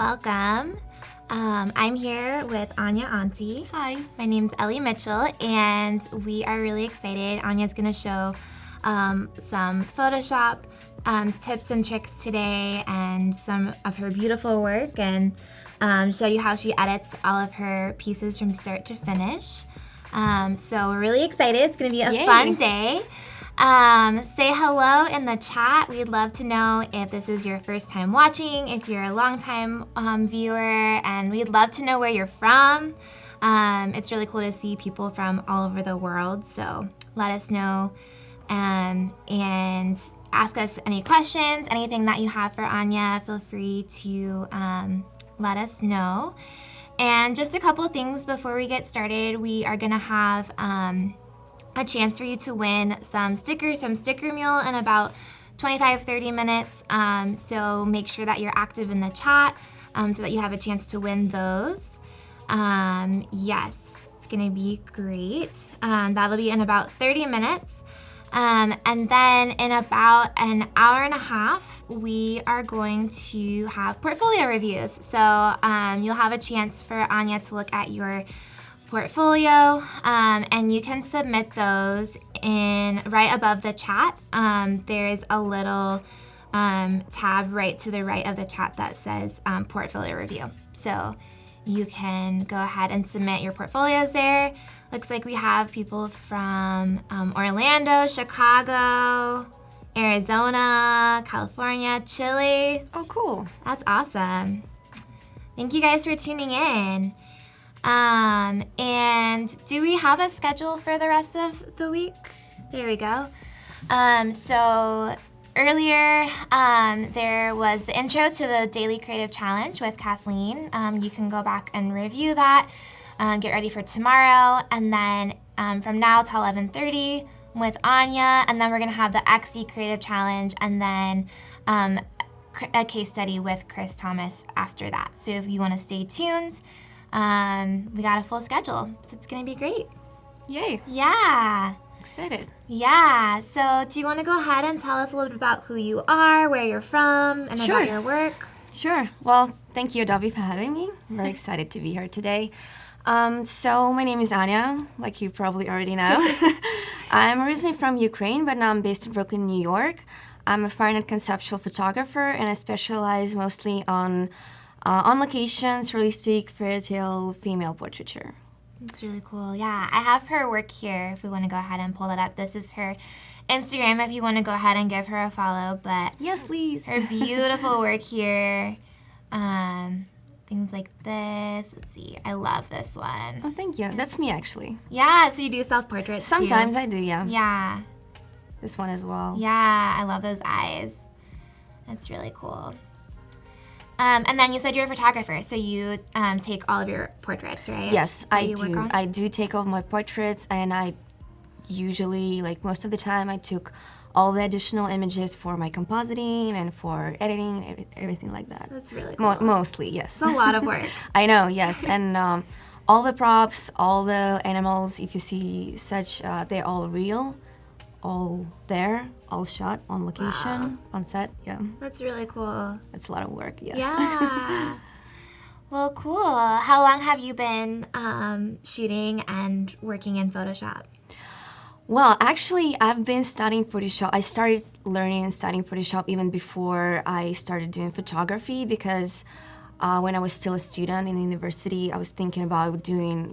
welcome. I'm here with Anya Auntie. Hi. My name's Ellie Mitchell, and we are really excited. Anya's going to show some Photoshop tips and tricks today and some of her beautiful work, and show you how she edits all of her pieces from start to finish. So we're really excited. It's going to be a fun day. Say hello in the chat. We'd love to know if this is your first time watching, if you're a long-time viewer, and we'd love to know where you're from. It's really cool to see people from all over the world, so let us know and ask us any questions, anything that you have for Anya. Feel free to let us know. And just a couple things before we get started. We are going to have a chance for you to win some stickers from Sticker Mule in about 25-30 minutes. So make sure that you're active in the chat so that you have a chance to win those. Yes, it's going to be great. That'll be in about 30 minutes. And then in about an hour and a half, we are going to have portfolio reviews. So you'll have a chance for Anya to look at your portfolio, and you can submit those in right above the chat. There's a little tab right to the right of the chat that says portfolio review. So you can go ahead and submit your portfolios there. Looks like we have people from Orlando, Chicago, Arizona, California, Chile. Oh, cool. That's awesome. Thank you guys for tuning in. And do we have a schedule for the rest of the week? There we go. So earlier, there was the intro to the Daily Creative Challenge with Kathleen. You can go back and review that, get ready for tomorrow, and then from now till 11:30 with Anya, and then we're gonna have the XD Creative Challenge, and then a case study with Chris Thomas after that. So if you want to stay tuned, we got a full schedule, so it's gonna be great. Yay. Yeah. Excited. Yeah. So do you want to go ahead and tell us a little bit about who you are, where you're from, and Sure. about your work? Sure. Well, thank you, Adobe, for having me. I'm very excited to be here today. So my name is Anya, like you probably already know. I'm originally from Ukraine, but now I'm based in Brooklyn, New York. I'm a fine art conceptual photographer, and I specialize mostly on locations, realistic, fairy tale, female portraiture. That's really cool. Yeah, I have her work here if we want to go ahead and pull that up. This is her Instagram if you want to go ahead and give her a follow. But yes, please. Her beautiful work here. Things like this. Let's see. I love this one. Oh, thank you. That's me, actually. Yeah, so you do self-portraits Sometimes too. I do, yeah. Yeah. This one as well. Yeah, I love those eyes. That's really cool. And then you said you're a photographer, so you take all of your portraits, right? Yes, I you work do. on? I do take all of my portraits, and I usually, like most of the time, I took all the additional images for my compositing and for editing, everything like that. That's really cool. Mostly, yes. It's a lot of work. I know, yes. And all the props, all the animals, if you see such, they're all real, all there, all shot on location, Wow. on set, yeah. That's really cool. It's a lot of work, yes. Yeah. Well, cool. How long have you been shooting and working in Photoshop? Well, actually, I've been studying Photoshop. I started learning and studying Photoshop even before I started doing photography, because when I was still a student in university, I was thinking about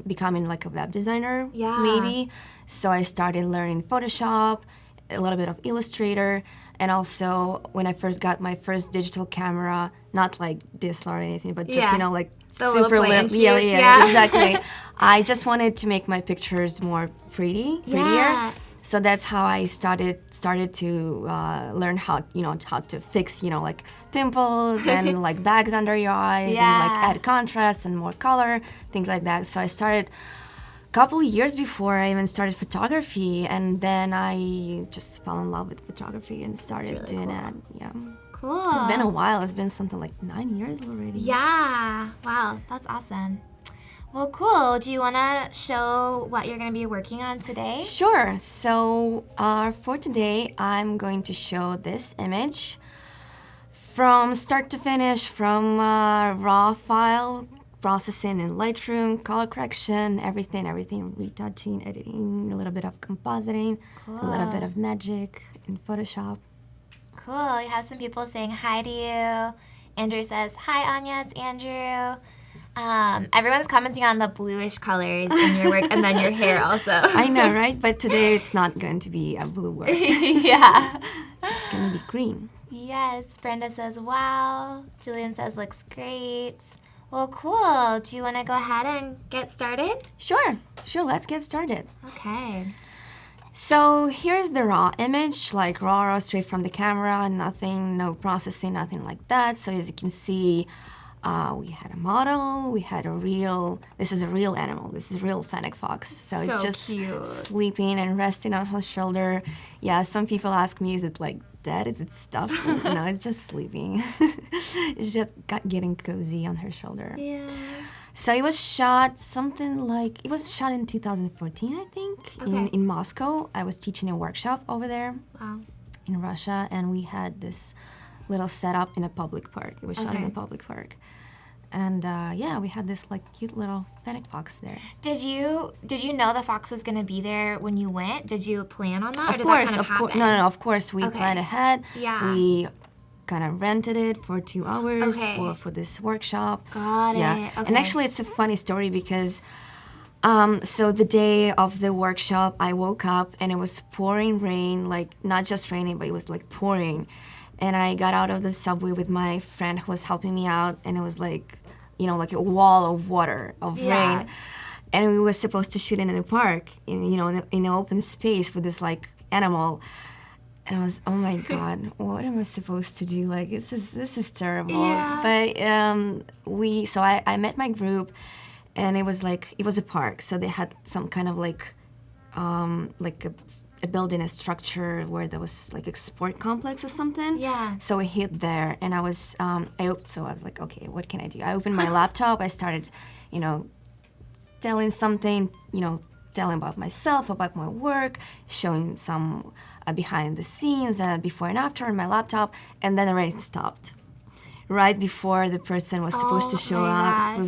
becoming like a web designer, Yeah. maybe. So I started learning Photoshop, a little bit of Illustrator, and also when I first got my first digital camera, not like DSLR or anything, but just, Yeah. like The super little point and little. Yeah, shoots, yeah, yeah. exactly. I just wanted to make my pictures more prettier. Yeah. So that's how I started to learn how to fix like pimples and like bags under your eyes, and like Yeah. add contrast and more color, things like that. So I started a couple of years before I even started photography, and then I just fell in love with photography and started really doing cool. it. Yeah. Cool. It's been a while. It's been something like 9 years already. Yeah. Wow, that's awesome. Well, cool. Do you want to show what you're going to be working on today? Sure. So for today, I'm going to show this image from start to finish, from raw file processing in Lightroom, color correction, everything, retouching, editing, a little bit of compositing, a little bit of magic in Photoshop. Cool. You have some people saying hi to you. Andrew says, hi, Anya, it's Andrew. Everyone's commenting on the bluish colors in your work and then your hair also. I know, right? But today it's not going to be a blue work. Yeah. It's going to be green. Yes. Brenda says, wow. Julian says, looks great. Well, cool. Do you want to go ahead and get started? Sure. Let's get started. Okay. So here's the raw image, like raw, straight from the camera, nothing, no processing, nothing like that. So as you can see, we had a model, we had this is a real animal, this is a real fennec fox. So it's just cute. Sleeping and resting on her shoulder. Yeah, some people ask me, is it like dead? Is it stuffed? No, it's just sleeping. It's just getting cozy on her shoulder. Yeah. So it was shot in 2014, I think, in Moscow. I was teaching a workshop over there in Russia, and we had this little setup in a public park. It was shot in a public park. And we had this like cute little fennec fox there. Did you know the fox was going to be there when you went? Did you plan on that? Of course. No, of course. We planned ahead. Yeah. We kind of rented it for 2 hours for this workshop. Got it. Yeah. Okay. And actually, it's a funny story because so the day of the workshop, I woke up and it was pouring rain, like not just raining, but it was like pouring. And I got out of the subway with my friend who was helping me out, and it was like, like a wall of water, of rain. And we were supposed to shoot in the park, in an open space with this like animal. And I was, oh my God, what am I supposed to do? Like, this is terrible. Yeah. But so I met my group, and it was a park. So they had some kind of like a building, a structure where there was like a sport complex or something. Yeah. So we hid there, and I was like, okay, what can I do? I opened my laptop. I started, telling something, telling about myself, about my work, showing some behind the scenes, before and after on my laptop, and then the rain stopped. Right before the person was supposed to show up,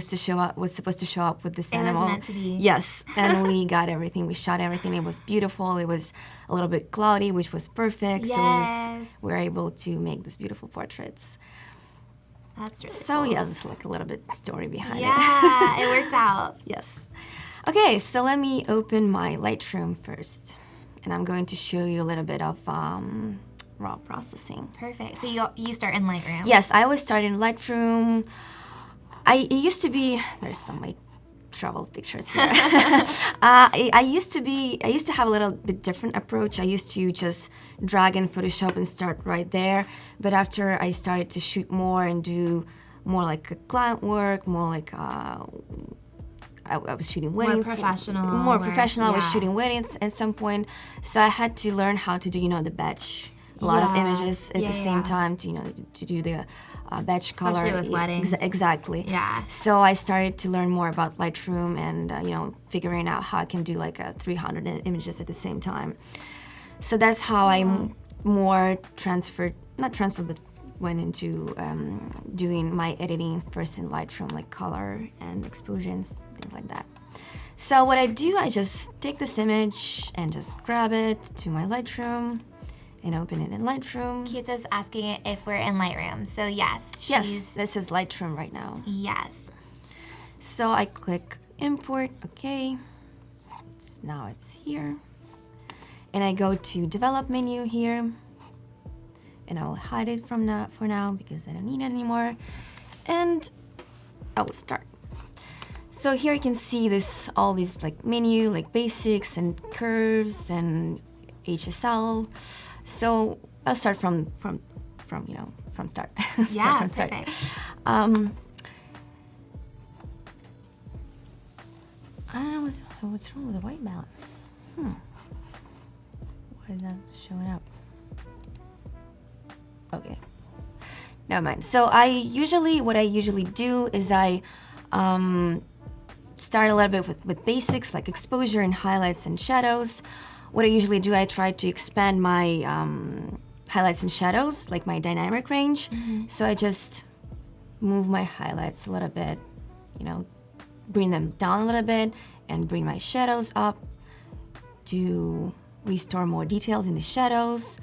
was supposed to show up with this animal. It was meant to be. Yes, and we got everything. We shot everything. It was beautiful. It was a little bit cloudy, which was perfect. Yes. So we were able to make these beautiful portraits. That's really So cool. yeah, there's like a little bit story behind it. Yeah, it worked out. Yes. Okay, so let me open my Lightroom first, and I'm going to show you a little bit of raw processing. Perfect. So you start in Lightroom. Yes, I always start in Lightroom. It used to be, there's some like travel pictures here. I used to have a little bit different approach. I used to just drag in Photoshop and start right there. But after I started to shoot more and do more like a client work, more like I was shooting weddings. More professional. I was shooting weddings at some point. So I had to learn how to do, the batch. A lot of images at the same time to do the batch color. Especially with weddings. Exactly. Yeah. So I started to learn more about Lightroom and figuring out how I can do like 300 images at the same time. So that's how I more went into doing my editing first in Lightroom, like color and exposures, things like that. So what I do, I just take this image and just grab it to my Lightroom and open it in Lightroom. Kita's asking if we're in Lightroom. So yes, Yes, this is Lightroom right now. Yes. So I click import, okay. Now it's here. And I go to develop menu here. And I will hide it for now because I don't need it anymore. And I will start. So here you can see all these like menu, like basics and curves and HSL. So I'll start from start. Yeah, from start. perfect. What's wrong with the white balance? Why is that showing up? Okay, never mind. So what I usually do is I start a little bit with basics like exposure and highlights and shadows. What I usually do, I try to expand my highlights and shadows, like my dynamic range. So I just move my highlights a little bit, bring them down a little bit and bring my shadows up to restore more details in the shadows.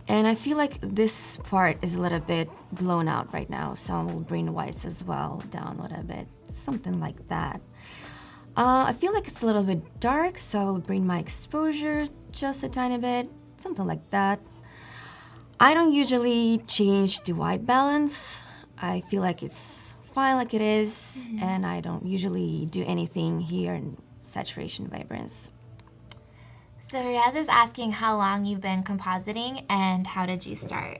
And I feel like this part is a little bit blown out right now, so I will bring the whites as well down a little bit, something like that. I feel like it's a little bit dark, so I will bring my exposure just a tiny bit, something like that. I don't usually change the white balance. I feel like it's fine like it is, and I don't usually do anything here in saturation vibrance. So Riaz is asking how long you've been compositing and how did you start?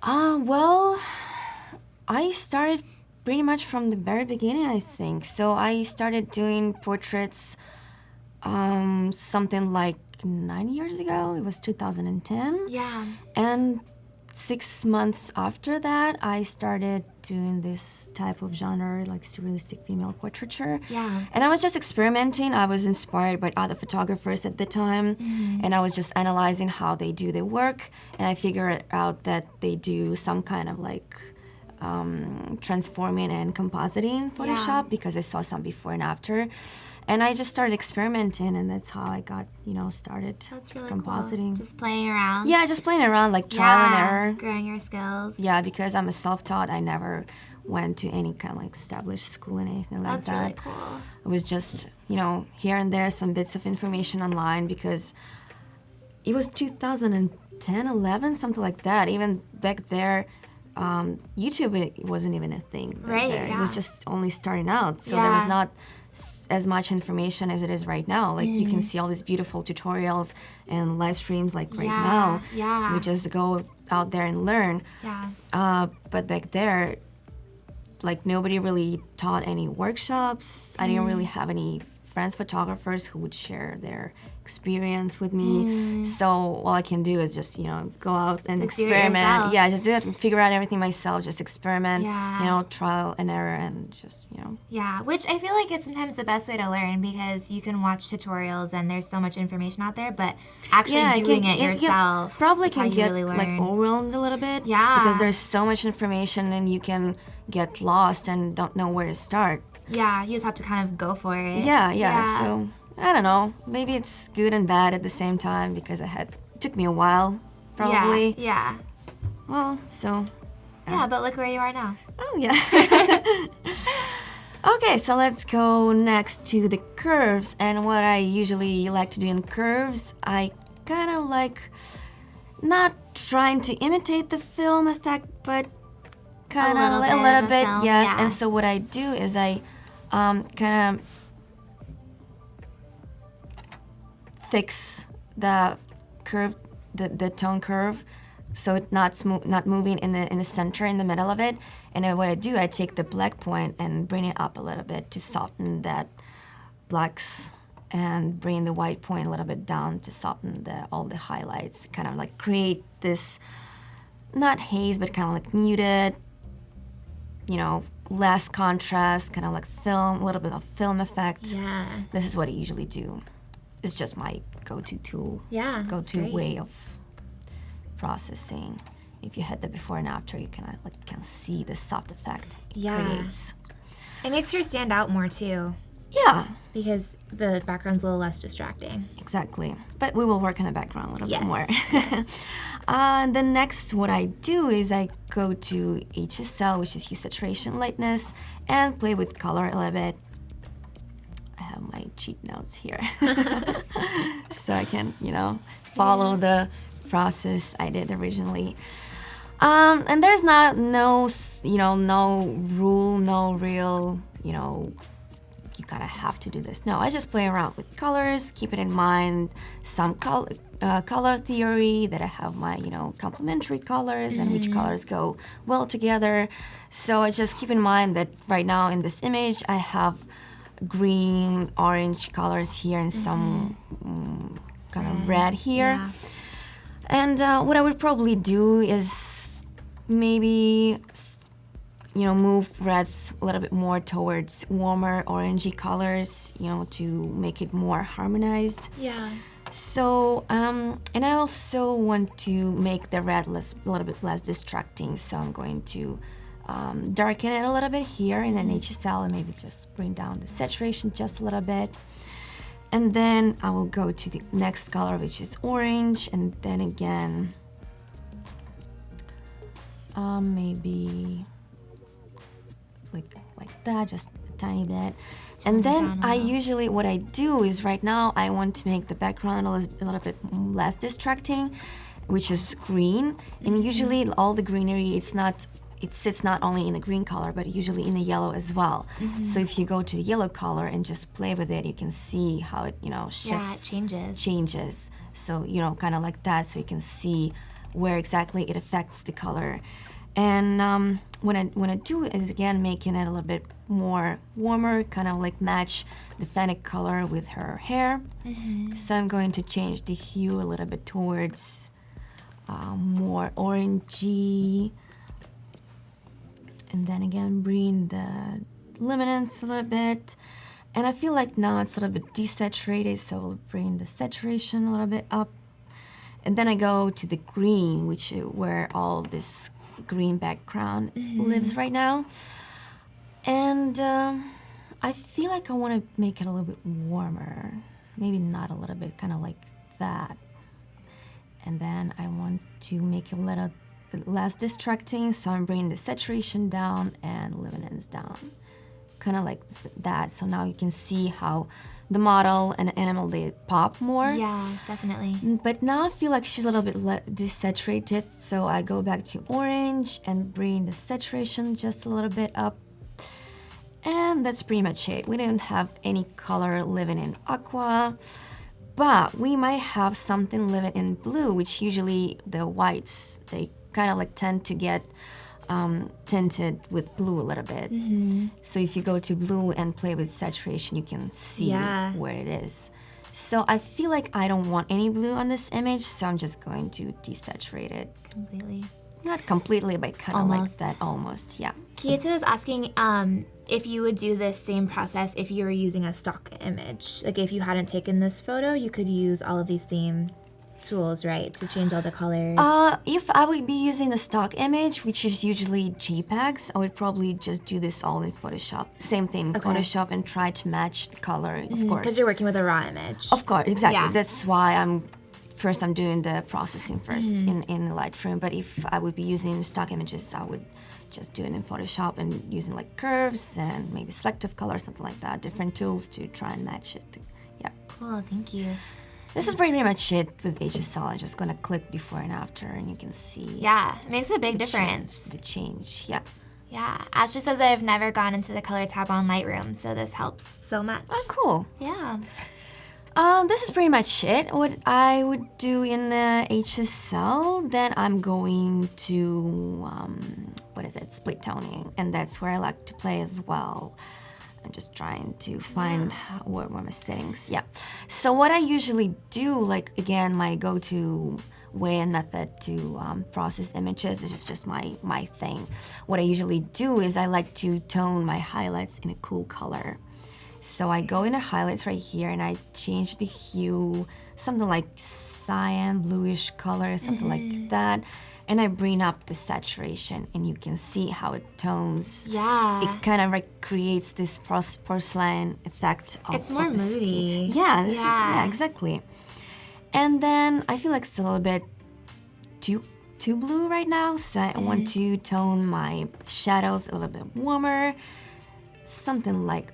Well, I started pretty much from the very beginning, I think. So I started doing portraits something like 9 years ago. It was 2010. Yeah. And 6 months after that, I started doing this type of genre, like surrealistic female portraiture. Yeah. And I was just experimenting. I was inspired by other photographers at the time, and I was just analyzing how they do their work. And I figured out that they do some kind of like transforming and compositing in Photoshop because I saw some before and after. And I just started experimenting, and that's how I got, started That's really compositing. cool. Just playing around. Yeah, just playing around, like trial and error. Growing your skills. Yeah, because I'm a self-taught. I never went to any kind of like established school and anything like That's that. really cool. It was just, here and there some bits of information online because it was 2010, 11, something like that. Even back there, YouTube it wasn't even a thing. Back there. Yeah. It was just only starting out, so there was not as much information as it is right now. Like you can see all these beautiful tutorials and live streams like right now. Yeah. We just go out there and learn. Yeah. But back there, like nobody really taught any workshops. I didn't really have any friends photographers who would share their experience with me. So all I can do is just, go out and Just do it experiment. yourself. Yeah, just do it and figure out everything myself, just experiment, Yeah. trial and error and just, Yeah, which I feel like is sometimes the best way to learn because you can watch tutorials and there's so much information out there, but actually doing it yourself probably is how can you get really learn. like overwhelmed a little bit. Yeah. Because there's so much information and you can get lost and don't know where to start. Yeah, you just have to kind of go for it. Yeah. So I don't know. Maybe it's good and bad at the same time because it took me a while, probably. Yeah. Well, so. Yeah, but look where you are now. Oh yeah. Okay, so let's go next to the curves. And what I usually like to do in curves, I kind of like not trying to imitate the film effect, but kind of a little bit, film, yes. yeah. And so what I do is I kind of fix the curve, the tone curve, so it's not moving in the center, in the middle of it. And then what I do, I take the black point and bring it up a little bit to soften that blacks, and bring the white point a little bit down to soften all the highlights. Kind of like create this, not haze, but kind of like muted, less contrast, kind of like film, a little bit of film effect. Yeah. This is what I usually do. It's just my go-to tool. Yeah, that's Go-to great. way of processing. If you had the before and after, you can see the soft effect it creates. It makes her stand out more too Yeah, because the background's a little less distracting. exactly. But we will work on the background a little bit Yes, more. The next, what I do is I go to HSL, which is hue, saturation, lightness, and play with color a little bit. I have my cheat notes here, so I can, follow the process I did originally. And there's no rule, no real, you gotta have to do this. No, I just play around with colors, keep it in mind, some color theory, that I have my, complementary colors and which colors go well together. So I just keep in mind that right now in this image, I have green, orange colors here and some kind of red here. Yeah. And what I would probably do is maybe, move reds a little bit more towards warmer orangey colors, to make it more harmonized. Yeah. So, and I also want to make the red a little bit less distracting. So I'm going to darken it a little bit here in an HSL and maybe just bring down the saturation just a little bit. And then I will go to the next color, which is orange. And then again, maybe like that, just a tiny bit. And then I usually, what I do is right now I want to make the background a little bit less distracting, which is green. And usually all the greenery, it sits not only in the green color, but usually in the yellow as well. So if you go to the yellow color and just play with it, you can see how it, shifts. Yeah, it changes. So, kind of like that, so you can see where exactly it affects the color. And what I do is, again, making it a little bit more warmer, kind of like match the fennec color with her hair. So I'm going to change the hue a little bit towards more orangey. And then again, bring the luminance a little bit. And I feel like now it's a little bit desaturated, so we'll bring the saturation a little bit up. And then I go to the green, which is where all this green background lives right now. And I feel like I want to make it a little bit warmer. Maybe not a little bit, kind of like that. And then I want to make it a little less distracting, so I'm bringing the saturation down and luminance down. Kind of like that. So now you can see how the model and the animal, they pop more. Yeah, definitely. But now I feel like she's a little bit desaturated, so I go back to orange and bring the saturation just a little bit up. And that's pretty much it. We don't have any color living in aqua, but we might have something living in blue, which usually the whites, they kind of like tend to get tinted with blue a little bit. So if you go to blue and play with saturation, you can see where it is. So I feel like I don't want any blue on this image, so I'm just going to desaturate it. Completely. Not completely, but kind of like that, almost, yeah. Kieto is asking if you would do this same process if you were using a stock image. Like if you hadn't taken this photo, you could use all of these same tools, right, to change all the colors? If I would be using a stock image, which is usually JPEGs, I would probably just do this all in Photoshop. Same thing, Photoshop, and try to match the color, of course. Because you're working with a raw image. Of course, exactly. Yeah. That's why I'm doing the processing first in Lightroom. But if I would be using stock images, I would just do it in Photoshop and using like curves and maybe selective color, something like that, different tools to try and match it. Yeah. Cool, thank you. This is pretty much it with HSL. I'm just gonna click before and after, and you can see. Yeah, it makes a big difference. The change, yeah. Yeah, Ashley says I've never gone into the color tab on Lightroom, so this helps so much. Oh, cool. Yeah. This is pretty much it. What I would do in the HSL, then I'm going to, split toning, and that's where I like to play as well. I'm just trying to find where my settings. Yeah. So what I usually do, like again, my go-to way and method to process images, this is just my thing. What I usually do is I like to tone my highlights in a cool color. So I go into highlights right here and I change the hue, something like cyan, bluish color, something like that. And I bring up the saturation, and you can see how it tones. Yeah. It kind of like creates this porcelain effect. It's more moody. Yeah, exactly. And then I feel like it's a little bit too blue right now, so I want to tone my shadows a little bit warmer, something like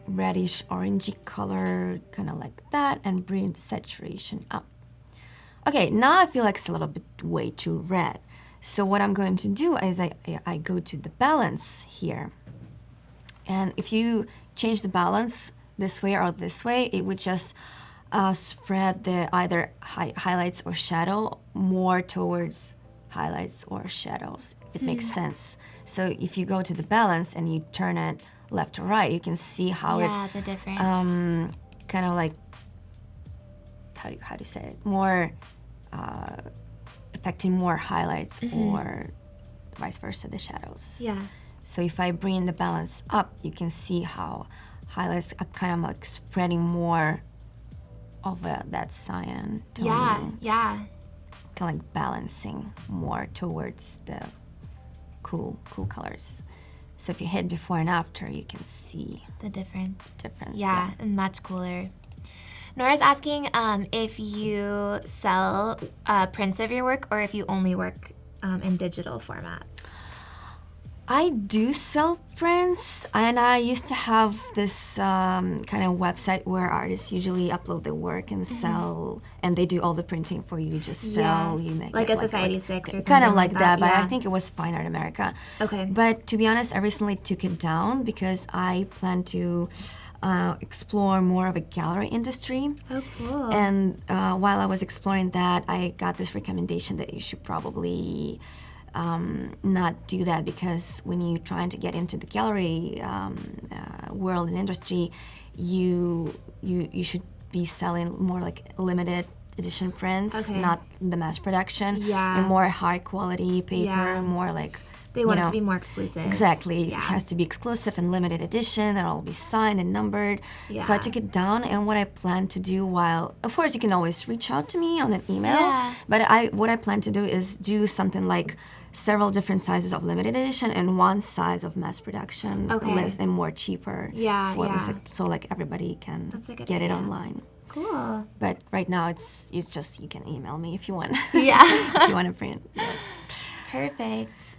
reddish orangey color, kind of like that, and bring the saturation up. Okay, now I feel like it's a little bit way too red. So what I'm going to do is I go to the balance here. And if you change the balance this way or this way, it would just spread the either highlights or shadow more towards highlights or shadows, if it makes sense. So if you go to the balance and you turn it left to right, you can see how the difference. Kind of like, how do you say it? More affecting more highlights or vice versa, the shadows. Yeah. So if I bring the balance up, you can see how highlights are kind of like spreading more of that cyan tone. Yeah. Kind of like balancing more towards the cool colors. So if you hit before and after, you can see the difference. Yeah. Much cooler. Nora's asking if you sell prints of your work or if you only work in digital formats. I do sell prints, and I used to have this kind of website where artists usually upload their work and sell, and they do all the printing for you. Just sell, you make like it a Society 6 or something kind of like that. But yeah. I think it was Fine Art America. Okay. But to be honest, I recently took it down because I plan to explore more of a gallery industry. Oh, cool. And while I was exploring that, I got this recommendation that you should probably not do that, because when you're trying to get into the gallery world and industry, you should be selling more like limited edition prints, not the mass production, and more high quality paper, more like they want it to be more exclusive. Exactly. It has to be exclusive and limited edition. It'll all be signed and numbered. So I took it down, and what I plan to do, while of course you can always reach out to me on an email, but what I plan to do is do something like several different sizes of limited edition and one size of mass production, less and more cheaper. So like everybody can get it online. Cool. But right now it's just, you can email me if you want. If you want to print. Perfect.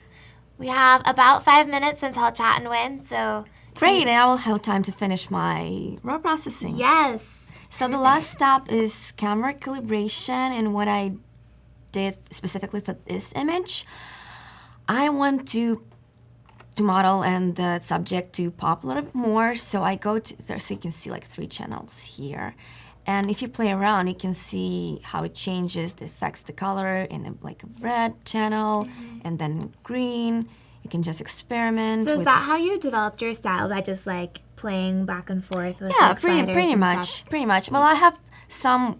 We have about 5 minutes until I'll chat and win, so... Great, and I will have time to finish my raw processing. Yes. So the last step is camera calibration, and what I did specifically for this image, I want to model and the subject to pop a little bit more, so I go to, so you can see like 3 channels here. And if you play around, you can see how it changes, it affects the color in like a red channel and then green. You can just experiment. So is that how you developed your style, by just like playing back and forth with pretty much. Well, I have some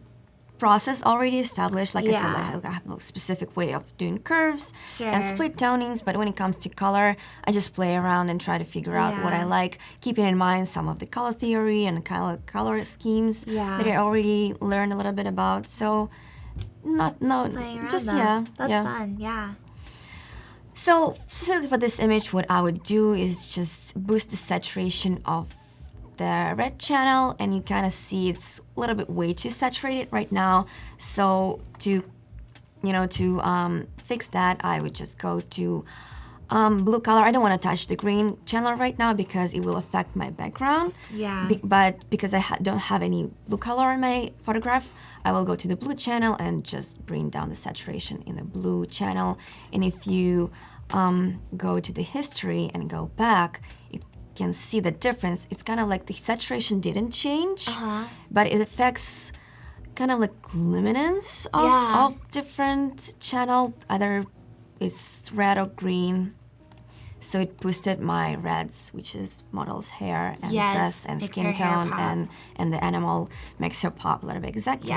process already established. Like I said, I have a specific way of doing curves and split tonings, but when it comes to color, I just play around and try to figure out what I like, keeping in mind some of the color theory and color schemes that I already learned a little bit about. So just fun. So specifically for this image, what I would do is just boost the saturation of the red channel, and you kind of see it's a little bit way too saturated right now. So to fix that, I would just go to blue color. I don't want to touch the green channel right now because it will affect my background. But because I don't have any blue color in my photograph, I will go to the blue channel and just bring down the saturation in the blue channel. And if you go to the history and go back, you can see the difference. It's kind of like the saturation didn't change, but it affects kind of like luminance of different channel, either it's red or green. So it boosted my reds, which is model's hair and dress and skin tone, and the animal makes her pop a little bit. Exactly.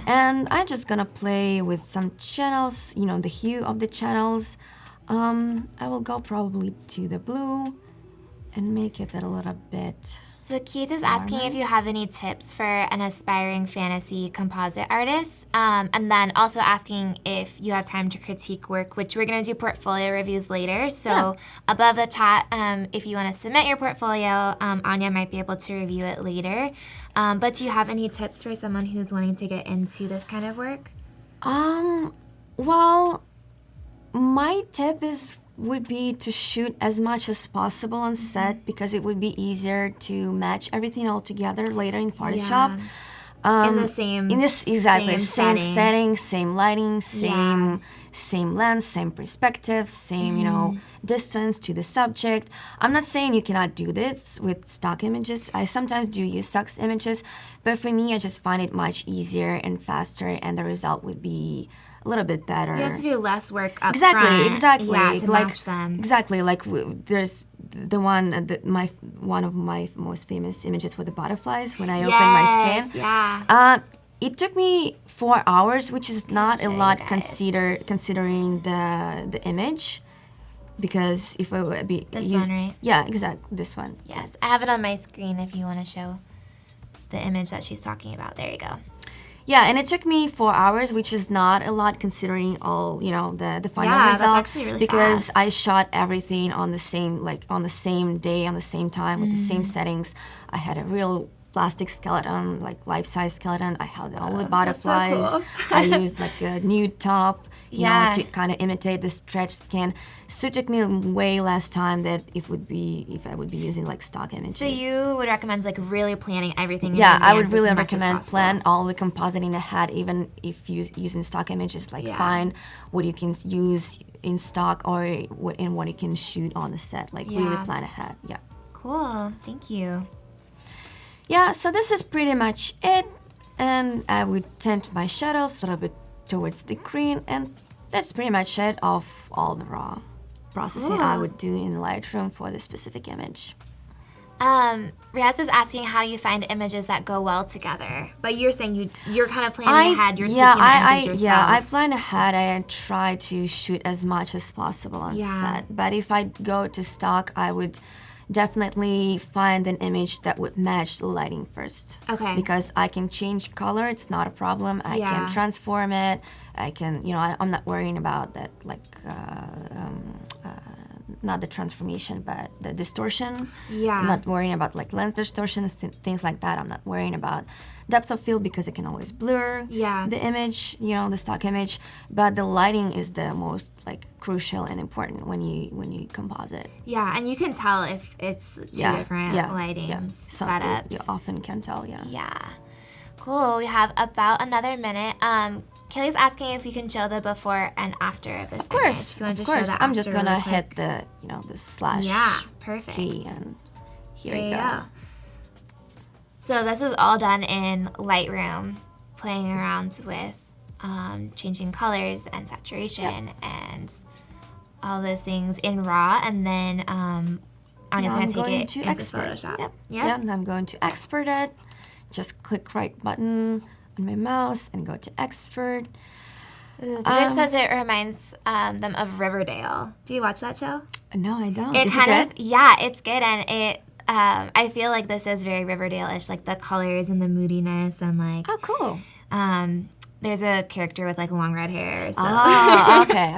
And I'm just gonna play with some channels, the hue of the channels. I will go probably to the blue and make it a little bit. So Keith is asking if you have any tips for an aspiring fantasy composite artist, and then also asking if you have time to critique work, which we're going to do portfolio reviews later. So above the chat, if you want to submit your portfolio, Anya might be able to review it later. But do you have any tips for someone who's wanting to get into this kind of work? Well, my tip would be to shoot as much as possible on set, because it would be easier to match everything all together later in Photoshop. In the same same setting, same lighting, same lens, same perspective, same distance to the subject. I'm not saying you cannot do this with stock images. I sometimes do use stock images, but for me, I just find it much easier and faster, and the result would be a little bit better. You have to do less work up front. Exactly. Yeah, to match them. Exactly. Like there's the one of my most famous images with the butterflies when I opened my skin. Yeah. It took me 4 hours, which is not a lot considering the image, because if I would be this one, right? Yeah, exactly. This one. Yes, I have it on my screen if you want to show the image that she's talking about. There you go. Yeah, and it took me 4 hours, which is not a lot considering all, you know, the final Yeah, result. that's actually really because fast. I shot everything on the same, like on the same day, on the same time, with the same settings. I had a real plastic skeleton, like life-size skeleton. I had all the butterflies. cool. I used like a nude top, you Yeah. know, to kind of imitate the stretched skin. So it took me way less time than if I would be using like stock images. So you would recommend like really planning everything in Yeah, I advance would really as much as recommend possible. plan all the compositing ahead, even if you using stock images, like Yeah. find what you can use in stock or in what you can shoot on the set, like really Yeah. plan ahead. Yeah. Cool, thank you. Yeah, so this is pretty much it. And I would tint my shadows a little bit towards the green, and that's pretty much it of all the raw processing I Cool. would do in Lightroom for this specific image. Riaz is asking how you find images that go well together, but you're saying you're kind of planning ahead. You're taking the images yourself. Yeah, I plan ahead. I try to shoot as much as possible on Yeah. set. But if I go to stock, I would definitely find an image that would match the lighting first. Okay. Because I can change color. It's not a problem. I Yeah. can transform it. I can, you know, I'm not worrying about that, like, not the transformation, but the distortion. Yeah. I'm not worrying about like lens distortion, things like that. I'm not worrying about depth of field because it can always blur Yeah. the image, you know, the stock image. But the lighting is the most like crucial and important when you composite. Yeah, and you can tell if it's two different lighting So setups. you often can tell, yeah. Yeah. Cool. We have about another minute. Kelly's asking if you can show the before and after of this Of course, image. If you want of to show course. the I'm just after gonna real quick. hit the, you know, the slash Yeah, perfect. key, and here There you you go. go. So this is all done in Lightroom, playing around with changing colors and saturation and all those things in RAW, and then Anya's Now going I'm to take going it to into export. Photoshop. Yep. Yep. Yeah, and I'm going to export it. Just click right button on my mouse and go to export. Vic says it reminds them of Riverdale. Do you watch that show? No, I don't. It Is kind it good? of, yeah, it's good, and it. I feel like this is very Riverdale-ish, like the colors and the moodiness, and like Oh, cool. there's a character with like long red hair. So. Oh, okay.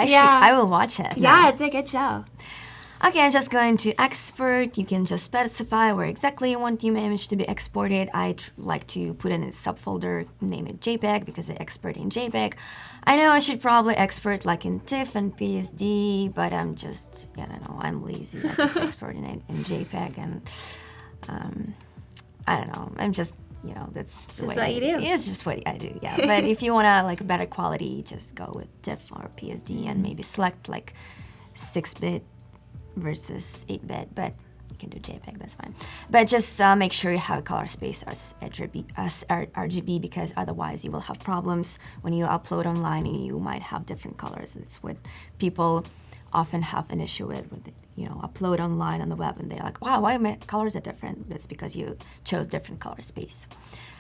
Yeah. I will watch it. Yeah, now. it's a good show. Okay, I'm just going to export. You can just specify where exactly you want your image to be exported. I like to put in a subfolder, name it JPEG because I export in JPEG. I know I should probably export like in TIFF and PSD, but I'm just, I don't know, I'm lazy. I just export it in JPEG, and I don't know, I'm just, you know, that's the just way what you do. It's just what I do, yeah. But if you want to like better quality, just go with TIFF or PSD and maybe select like 6-bit versus 8-bit, but you can do JPEG, that's fine. But just make sure you have a color space as RGB, because otherwise you will have problems when you upload online and you might have different colors. It's what people often have an issue with you know, upload online on the web and they're like, wow, why my colors are different? That's because you chose different color space.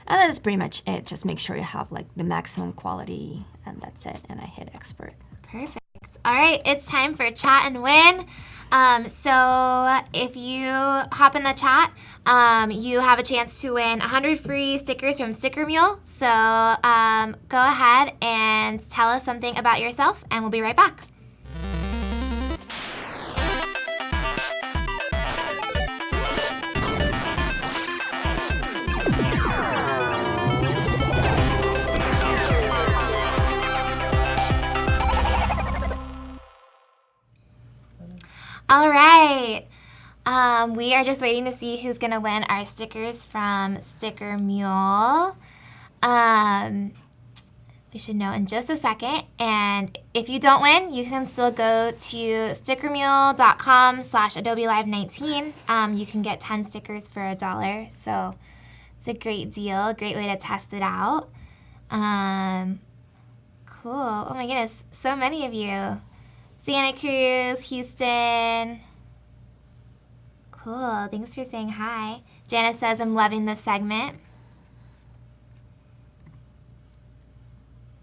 And that is pretty much it. Just make sure you have like the maximum quality, and that's it. And I hit export. Perfect. All right, it's time for chat and win. So if you hop in the chat, you have a chance to win 100 free stickers from Sticker Mule. So go ahead and tell us something about yourself, and we'll be right back. All right. We are just waiting to see who's going to win our stickers from Sticker Mule. We should know in just a second. And if you don't win, you can still go to stickermule.com/Adobe Live 19. You can get 10 stickers for $1. So it's a great deal, a great way to test it out. Cool. Oh my goodness, so many of you. Santa Cruz, Houston. Cool. Thanks for saying hi. Janice says, I'm loving this segment.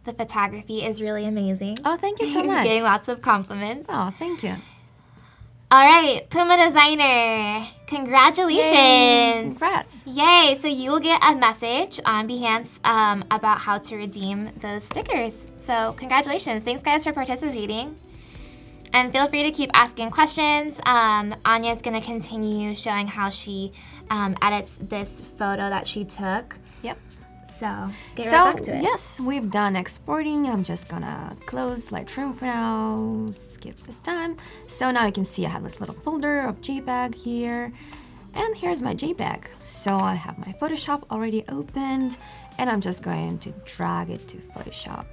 The photography is really amazing. Oh, thank you so much. Getting lots of compliments. Oh, thank you. All right, Puma Designer. Congratulations! Yay. Congrats! Yay! So you will get a message on Behance about how to redeem those stickers. So congratulations! Thanks guys for participating. And feel free to keep asking questions. Anya's gonna continue showing how she edits this photo that she took. Yep. So get right back to it. Yes, we've done exporting. I'm just gonna close Lightroom for now, skip this time. So now you can see I have this little folder of JPEG here. And here's my JPEG. So I have my Photoshop already opened, and I'm just going to drag it to Photoshop.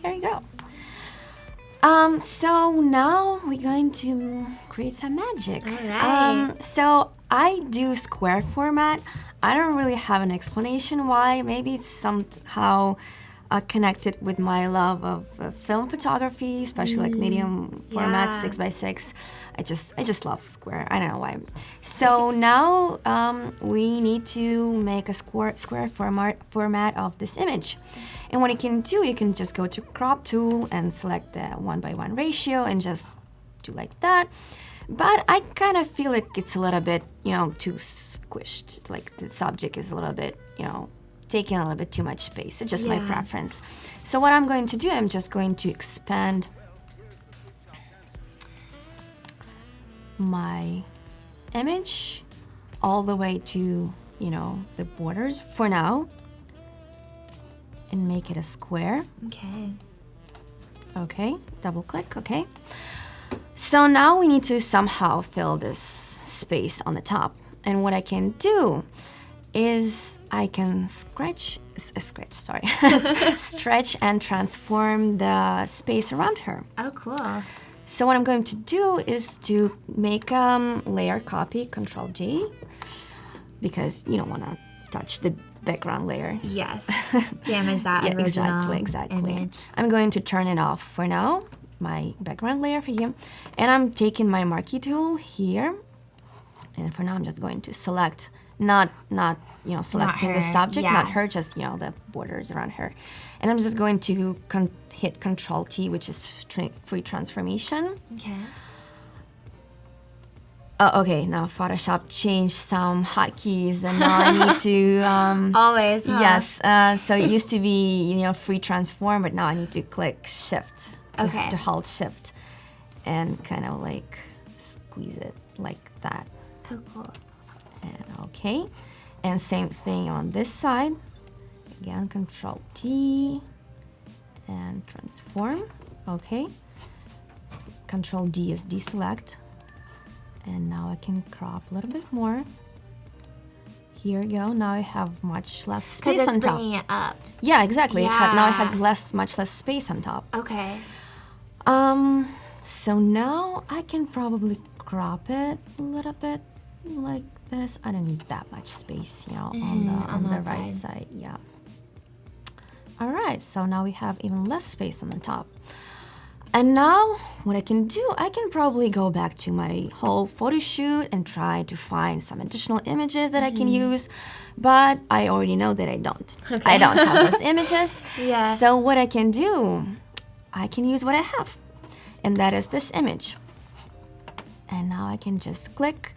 Here you go. So now we're going to create some magic. All right. So I do square format. I don't really have an explanation why. Maybe it's somehow connected with my love of film photography, especially like medium format, 6x6. I just love square. I don't know why. So now we need to make a square format of this image. And what you can do, you can just go to crop tool and select the 1:1 ratio and just do like that. But I kind of feel like it's a little bit, too squished. Like the subject is a little bit, taking a little bit too much space. It's just my preference. So what I'm going to do, I'm just going to expand my image all the way to, the borders for now. And make it a square. Okay. Okay, double click, okay. So now we need to somehow fill this space on the top. And what I can do is I can stretch and transform the space around her. Oh, cool. So what I'm going to do is to make layer copy, Control J, because you don't want to touch the background layer. Yes. Damage that original exactly. image. I'm going to turn it off for now, my background layer for you. And I'm taking my marquee tool here. And for now, I'm just going to select, not selecting the subject, not her, just, the borders around her. And I'm just going to hit Control T, which is free transformation. Okay. Okay, now Photoshop changed some hotkeys, and now I need to... Always, huh? Yes, so it used to be, free transform, but now I need to click Shift to hold Shift and kind of like squeeze it like that. Oh, cool. And okay, and same thing on this side. Again, Control T and transform, okay. Control D is deselect. And now I can crop a little bit more. Here we go. Now I have much less space on top. Because it's bringing it up. Yeah, exactly. Yeah. Now it has much less space on top. Okay. So now I can probably crop it a little bit like this. I don't need that much space, on the right side. Yeah. All right. So now we have even less space on the top. And now what I can do, I can probably go back to my whole photo shoot and try to find some additional images that I can use, but I already know that I don't. Okay. I don't have those images. Yeah. So what I can do, I can use what I have, and that is this image. And now I can just click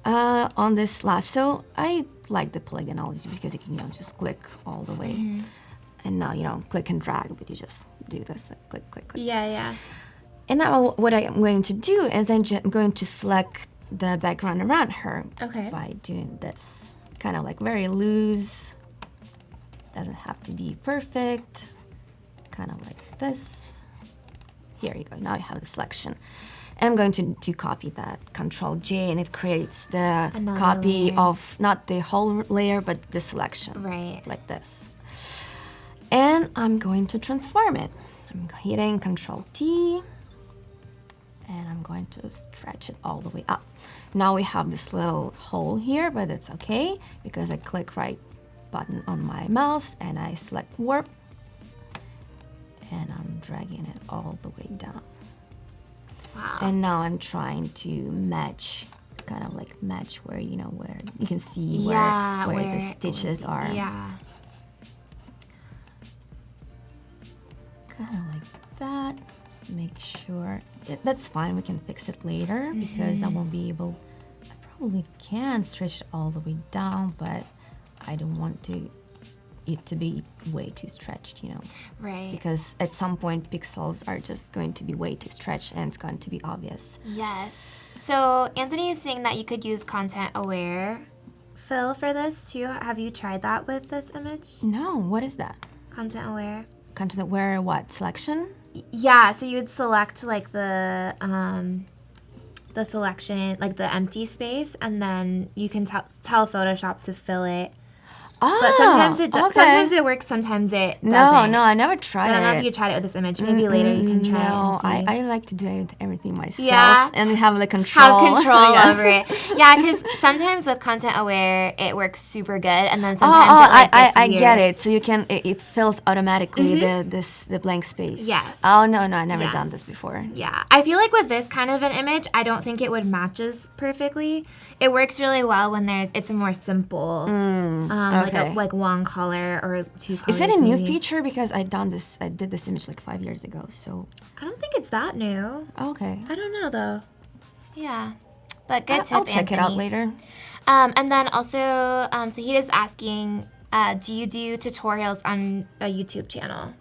on this lasso. I like the polygonology because you can just click all the way. And now, click and drag, but you just do this, click, click, click. Yeah. And now what I'm going to do is I'm going to select the background around her by doing this. Kind of like very loose. Doesn't have to be perfect. Kind of like this. Here you go. Now I have the selection. And I'm going to copy that, Control J, and it creates the copy of not the whole layer, but the selection. Right. Like this. And I'm going to transform it. I'm hitting Control T, and I'm going to stretch it all the way up. Now we have this little hole here, but it's okay because I click right button on my mouse and I select warp, and I'm dragging it all the way down. Wow. And now I'm trying to match, kind of like match where, where you can see where the stitches are. Yeah. Kind of like that. make sure. That's fine, we can fix it later because I won't be able, I probably can stretch it all the way down, but I don't want it to be way too stretched, you know. Right. Because at some point pixels are just going to be way too stretched and it's going to be obvious. Yes. So Anthony is saying that you could use content aware fill for this too. Have you tried that with this image? No, what is that? Content aware. Content aware what? Selection? Yeah, so you'd select like the selection, like the empty space, and then you can tell Photoshop to fill it. But sometimes it does. Okay. Sometimes it works. Sometimes it doesn't. No, I never tried it. I don't know if you tried it with this image. Maybe later you can try no, it. And see. I like to do everything myself. Yeah. And have the control. Have control Yes. over it. Yeah, because sometimes with content aware, it works super good, and then sometimes it like gets I weird. get it. So you can it fills automatically the blank space. Yes. Oh no, I never Yes. done this before. Yeah, I feel like with this kind of an image, I don't think it would matches perfectly. It works really well when it's a more simple, okay. like one color or two colors. Is it a new maybe. feature? Because I did this image like 5 years ago. So I don't think it's that new. okay. I don't know though. Yeah, but good tip. I'll check it out Anthony. later. And then also, Sahid is asking, do you do tutorials on a YouTube channel?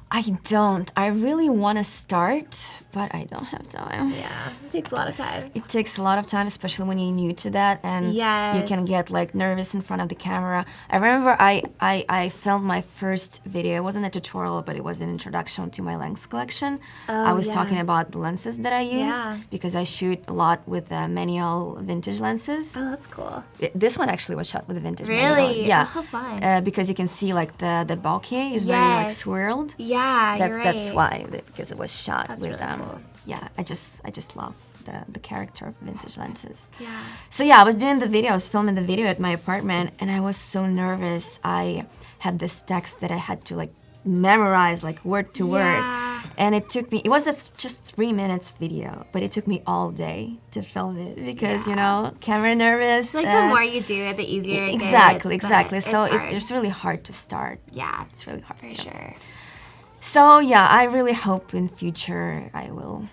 I don't. I really want to start, but I don't have time. Yeah, it takes a lot of time. It takes a lot of time, especially when you're new to that, and you Yes. can get like nervous in front of the camera. I remember I filmed my first video. It wasn't a tutorial, but it was an introduction to my lens collection. I was yeah. talking about the lenses that I use Yeah. because I shoot a lot with manual vintage lenses. Oh, that's cool. This one actually was shot with a vintage manual. Really? Yeah. Oh, how fun. Because you can see like the bokeh is very like Yes. swirled. Yeah, you're right. That's why, because it was shot That's with really cool. Yeah, I just love the character of vintage lenses. Yeah. So yeah, I was doing the video, I was filming the video at my apartment, and I was so nervous. I had this text that I had to like memorize like word to word, Yeah. and it took me. It was just 3 minutes video, but it took me all day to film it because you know, camera nervous. Like the more you do it, the easier it exactly, gets. exactly. but So hard. it's really hard to start. Yeah, It's really hard. for yeah. sure. So yeah, I really hope in future I will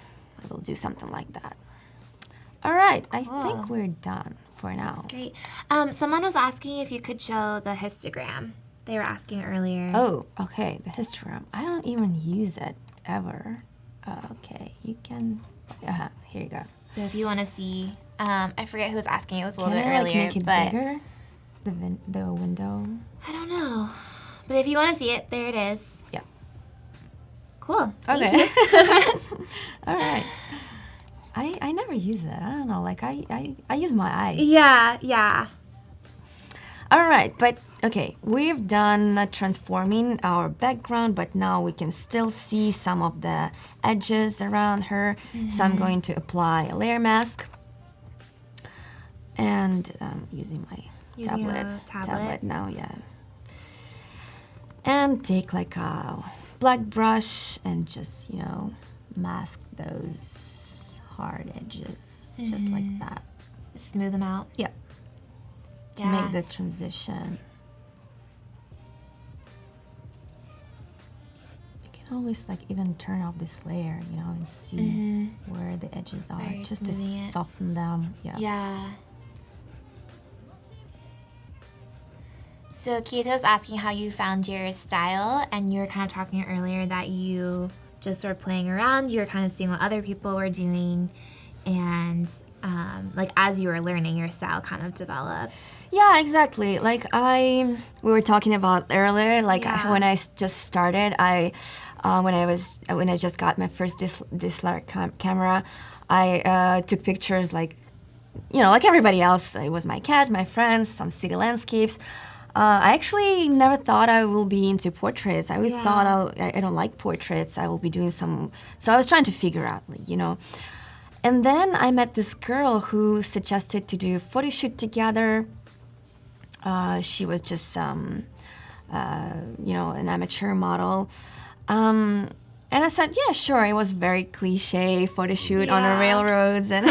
do something like that. All right, I think we're done for now. Great. Someone was asking if you could show the histogram. They were asking earlier. Oh, okay, the histogram. I don't even use it ever. Okay, you can. Here you go. So if you want to see, I forget who was asking. It was a little Can bit I like earlier, make it but bigger? The window. I don't know. But if you want to see it, there it is. Yeah. Cool. Okay. All right. I never use it. I don't know. Like I use my eyes. Yeah, yeah. All right, but okay, we've done transforming our background, but now we can still see some of the edges around her. So I'm going to apply a layer mask and using my Using a tablet. tablet. Now, yeah. And take like a black brush and just, you know, mask those hard edges, just like that. Smooth them out. Yeah. To Yeah. make the transition. You can always like even turn off this layer, you know, and see where the edges are, Very just to smoothing it. soften them. Yeah. Yeah. So Kyoto's asking how you found your style, and you were kind of talking earlier that you just were playing around. You were kind of seeing what other people were doing, and like as you were learning, your style kind of developed. Yeah, exactly. Like we were talking about earlier. Like Yeah. when I just started, when I just got my first DSLR camera, I took pictures like, you know, like everybody else. It was my cat, my friends, some city landscapes. I actually never thought I will be into portraits. I Yeah. thought I don't like portraits. I will be doing some. So I was trying to figure out, like, you know. And then I met this girl who suggested to do a photo shoot together. She was just, you know, an amateur model. And I said, yeah, sure. It was very cliche photo shoot on the Yeah. railroads, and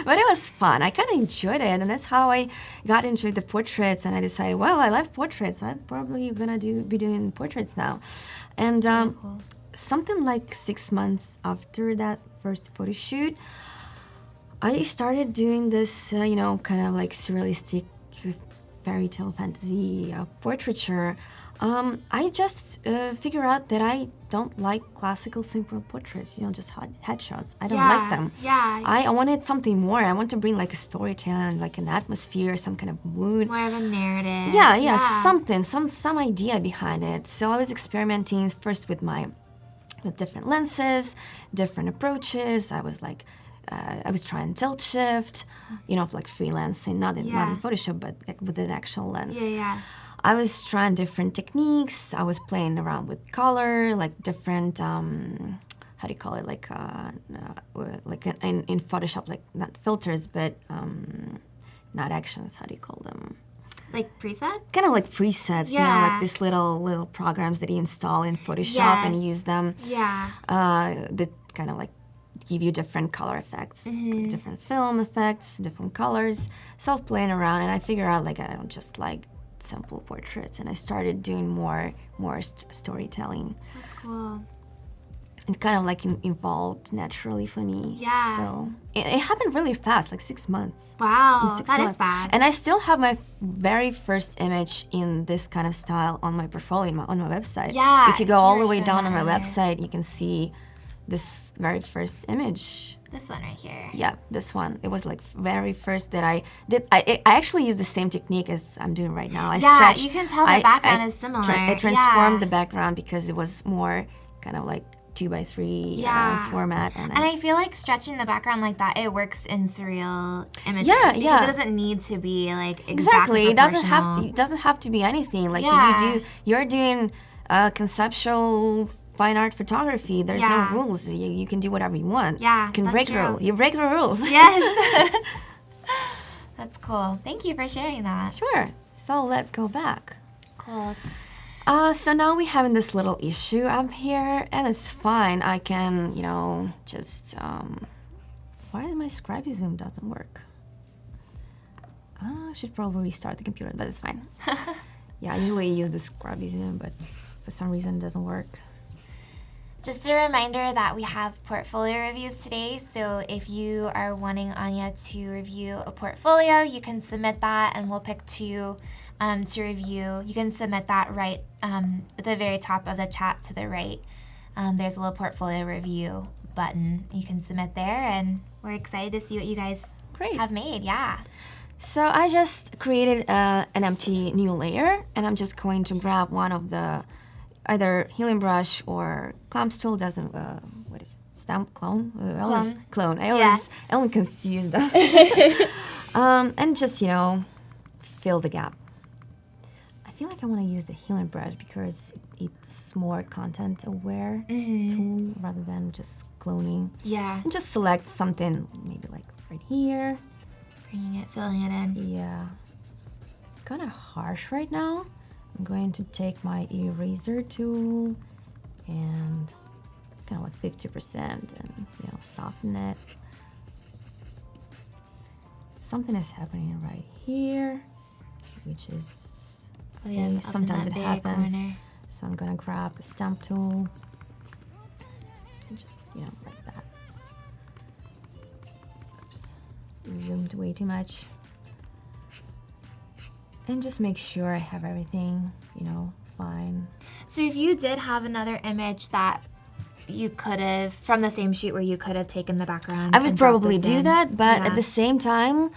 but it was fun. I kind of enjoyed it, and that's how I got into the portraits. And I decided, well, I love portraits. I'm probably gonna be doing portraits now. And Cool. something like 6 months after that first photo shoot, I started doing this, kind of like surrealistic fairy tale fantasy portraiture. I just figure out that I don't like classical simple portraits, just headshots. I don't like them. Yeah. I wanted something more. I want to bring like a storytelling, like an atmosphere, some kind of mood. More of a narrative. Yeah, something, some idea behind it. So I was experimenting first with different lenses, different approaches. I was trying tilt shift, like freelancing, not in Photoshop, but like with an actual lens. Yeah. I was trying different techniques. I was playing around with color, like different, how do you call it, like in Photoshop, like not filters, but not actions, how do you call them? Like presets? Kind of like presets, like these little programs that you install in Photoshop and use them. Yeah. That kind of like give you different color effects, different film effects, different colors. So I was playing around, and I figured out like I don't just like simple portraits, and I started doing more storytelling. That's cool. It kind of like evolved naturally for me. Yeah. So it happened really fast, like 6 months. Wow, that months. is fast. And I still have my very first image in this kind of style on my portfolio, on my website. Yeah. If you go all the way down on my website, you can see this very first image. This one right here. Yeah, this one. It was like very first that I did. I actually used the same technique as I'm doing right now. You can tell the background is similar. I transformed the background because it was more kind of like 2x3 format. And I feel like stretching the background like that, it works in surreal images. Yeah, because it doesn't need to be like exactly. It doesn't proportional. have to be anything. Like you're doing conceptual fine art photography. There's no rules. You can do whatever you want. Yeah, you can break the rules. You break the rules. Yes. That's cool. Thank you for sharing that. Sure. So let's go back. Cool. So now we're having this little issue up here, and it's fine. I can, just, why is my scribe zoom doesn't work? I should probably restart the computer, but it's fine. Yeah, I usually use the scribe zoom, but for some reason it doesn't work. Just a reminder that we have portfolio reviews today, so if you are wanting Anya to review a portfolio, you can submit that and we'll pick two to review. You can submit that right at the very top of the chat to the right. There's a little portfolio review button. You can submit there, and we're excited to see what you guys have made. Yeah. So I just created an empty new layer, and I'm just going to grab one of the either healing brush or clamp tool. Doesn't what is it? Stamp clone? Clone. I only confuse them. And just fill the gap. I feel like I want to use the healing brush because it's more content aware tool rather than just cloning. Yeah. And just select something maybe like right here. Bringing it, filling it in. Yeah. It's kind of harsh right now. I'm going to take my eraser tool and kind of like 50% and soften it. Something is happening right here, which is sometimes it happens. Corner. So I'm gonna grab the stamp tool and just like that. Oops, zoomed way too much. And just make sure I have everything, fine. So if you did have another image that you could have, from the same shoot where you could have taken the background, I would probably do that, but at the same time,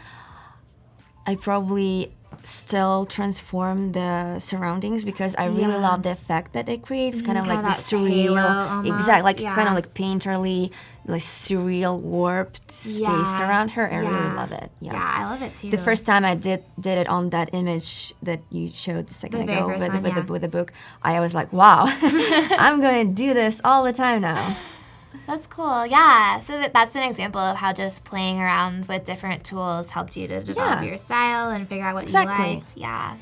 I probably still transform the surroundings because I really love the effect that it creates, kind of like this surreal, exactly, kind of like painterly, like surreal warped space around her. I really love it. Yeah, I love it too. The first time I did it on that image that you showed a second ago with the book, I was like, wow, I'm going to do this all the time now. That's cool. Yeah. So that's an example of how just playing around with different tools helped you to develop your style and figure out what you liked. Yeah.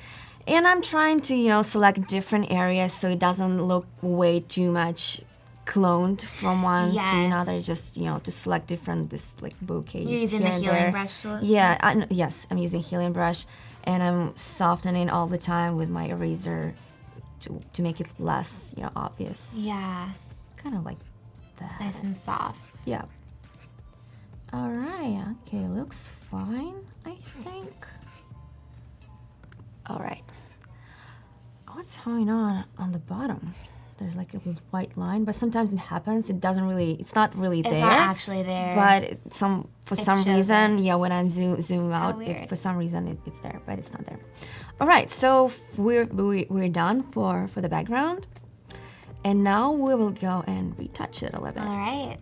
And I'm trying to, select different areas so it doesn't look way too much cloned from one to another. Just, to select different, like bouquets. You're using the healing brush tool? Yeah. Yes, I'm using healing brush, and I'm softening all the time with my eraser to make it less, obvious. Yeah. kind of like that. Nice and soft. Yeah. All right. Okay, looks fine, I think. All right. What's going on the bottom? There's like a little white line, but sometimes it happens. It's not really It's there. not actually there. But for some reason, it. yeah, when I zoom out, weird. for some reason it's there, but it's not there. All right, so we're done for the background, and now we will go and retouch it a little bit. All right.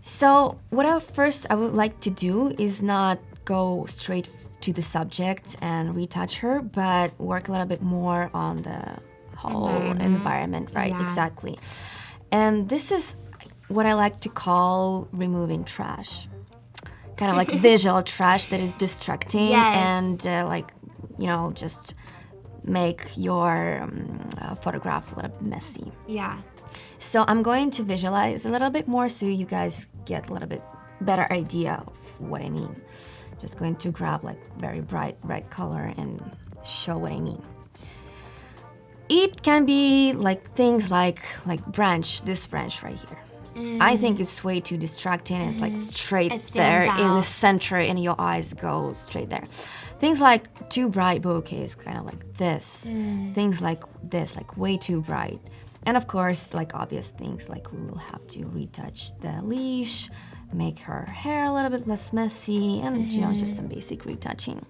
So what I would like to do is not go straight to the subject and retouch her, but work a little bit more on the whole environment, right? Yeah. Exactly. And this is what I like to call removing trash. Kind of like visual trash that is distracting and just make your photograph a little bit messy. Yeah. So I'm going to visualize a little bit more so you guys get a little bit better idea of what I mean. Just going to grab like very bright red color and show what I mean. It can be like things like this branch right here. I think it's way too distracting. It's like straight there in the center and your eyes go straight there. Things like too bright bouquets, kind of like this. Things like this, like way too bright. And of course, like obvious things, like we will have to retouch the leash, make her hair a little bit less messy, and just some basic retouching.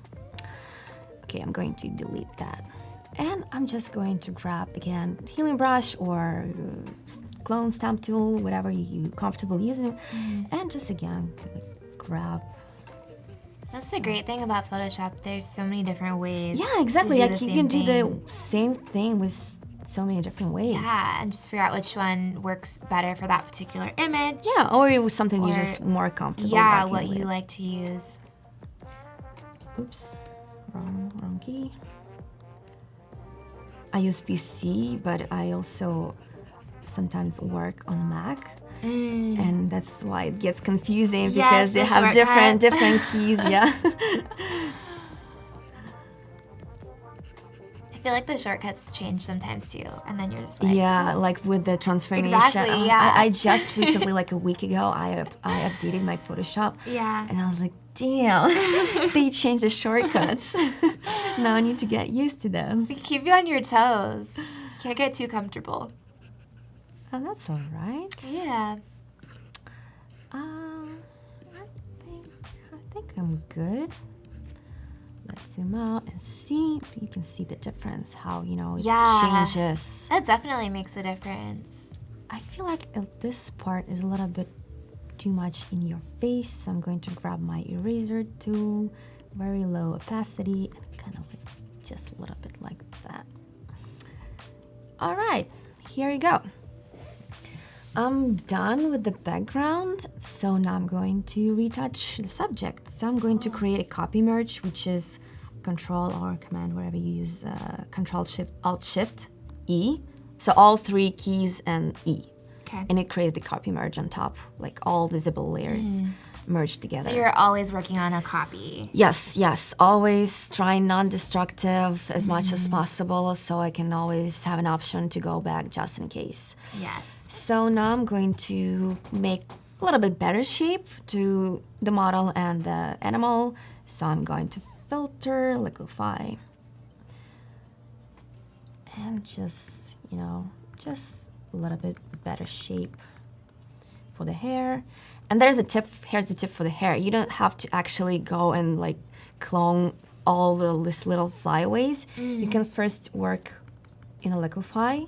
Okay, I'm going to delete that. And I'm just going to grab, again, healing brush or clone stamp tool, whatever you comfortable using, and just, again, grab. That's the great thing about Photoshop. There's so many different ways. Yeah, exactly. To do Like the you same can do thing. the same thing with so many different ways. Yeah, and just figure out which one works better for that particular image. Yeah, or it was something you're Or- just more comfortable Yeah, working what with. you like to use. Oops, wrong key. I use PC, but I also sometimes work on Mac, and that's why it gets confusing because they the have shortcuts. different keys. Yeah. I feel like the shortcuts change sometimes too, and then you're just like, Yeah, like with the transformation. Exactly, yeah. I just recently, like a week ago, I updated my Photoshop. Yeah. And I was like, damn, they changed the shortcuts. Now I need to get used to those. They keep you on your toes. You can't get too comfortable. Oh, that's all right. Yeah. I think I'm good. Let's zoom out and see. You can see the difference, how, it Yeah. changes. That definitely makes a difference. I feel like this part is a little bit too much in your face, so I'm going to grab my eraser tool, very low opacity, and kind of like just a little bit like that. All right, here you go. I'm done with the background, so now I'm going to retouch the subject. So I'm going to create a copy merge, which is Control or Command, whatever you use, Control Shift, Alt Shift, E. So all three keys and E. Okay. And it creates the copy merge on top, like all visible layers merged together. So you're always working on a copy. Yes, always trying non-destructive as much as possible, so I can always have an option to go back just in case. Yes. So now I'm going to make a little bit better shape to the model and the animal. So I'm going to filter, liquefy, and just a little bit better shape for the hair. And there's a tip, here's the tip for the hair. You don't have to actually go and like clone all this little flyaways. You can first work in a liquefy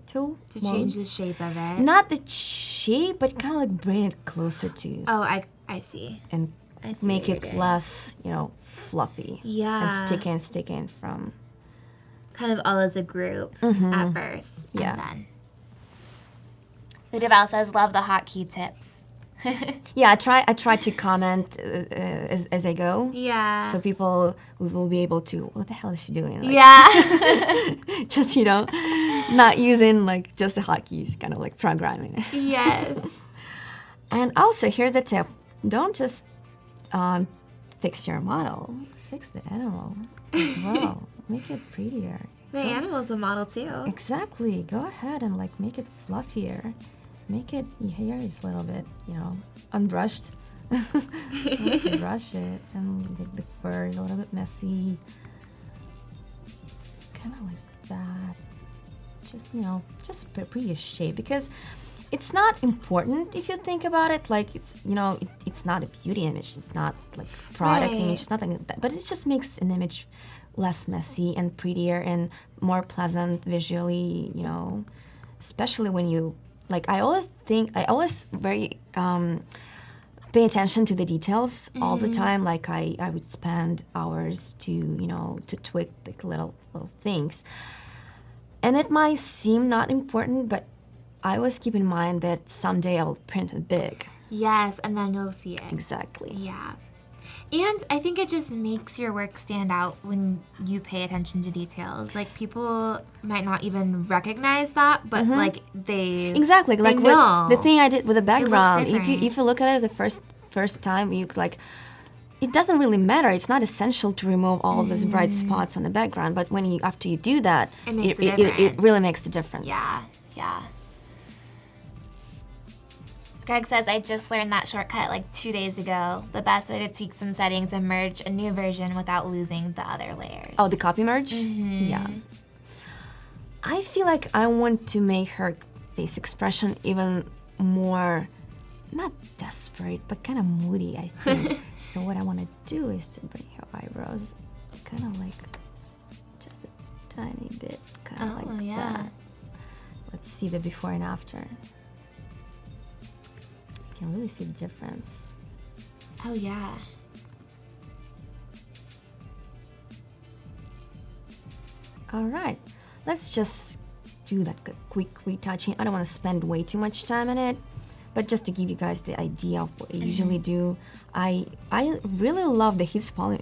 tool. To mode. change the shape of it. Not the shape, but kind of like bring it closer to Oh, I see. and I see make what you're it doing. less, sfluffy. Yeah. And sticking from. Kind of all as a group at first. Yeah. And then. Ludovel says, love the hotkey tips. Yeah, I try to comment as I go. Yeah. So people will be able to, what the hell is she doing? Like, Yeah. just, not using like just the hotkeys, kind of like programming. Yes. And also, here's a tip. Don't just fix your model. Fix the animal as well. Make it prettier. The animal's a model too. Exactly. Go ahead and like make it fluffier. Make it, your hair is a little bit, unbrushed. Let's brush it. And the fur is a little bit messy. Kind of like that. Just a pretty shape, because it's not important if you think about it. Like it's not a beauty image. It's not like a product image. It's nothing like that. But it just makes an image less messy and prettier and more pleasant visually. Especially when you like. I always very pay attention to the details all the time. Like I would spend hours to tweak like little things. And it might seem not important, but I always keep in mind that someday I will print it big. Yes, and then you'll see it. Exactly. Yeah. And I think it just makes your work stand out when you pay attention to details. Like, people might not even recognize that, but like they exactly like know. The thing I did with the background. It looks If you look at it the first time, you like. It doesn't really matter. It's not essential to remove all these bright spots on the background. But after you do that, it really makes a difference. Yeah. Greg says, I just learned that shortcut like 2 days ago. The best way to tweak some settings and merge a new version without losing the other layers. Oh, the copy merge? Yeah. I feel like I want to make her face expression even more, not desperate, but kind of moody, I think. So what I want to do is to bring her eyebrows kind of like just a tiny bit, kind of like that. Let's see the before and after. You can really see the difference. Oh, yeah. All right. Let's just do like a quick retouching. I don't want to spend way too much time on it. But just to give you guys the idea of what I usually do, I really love the spot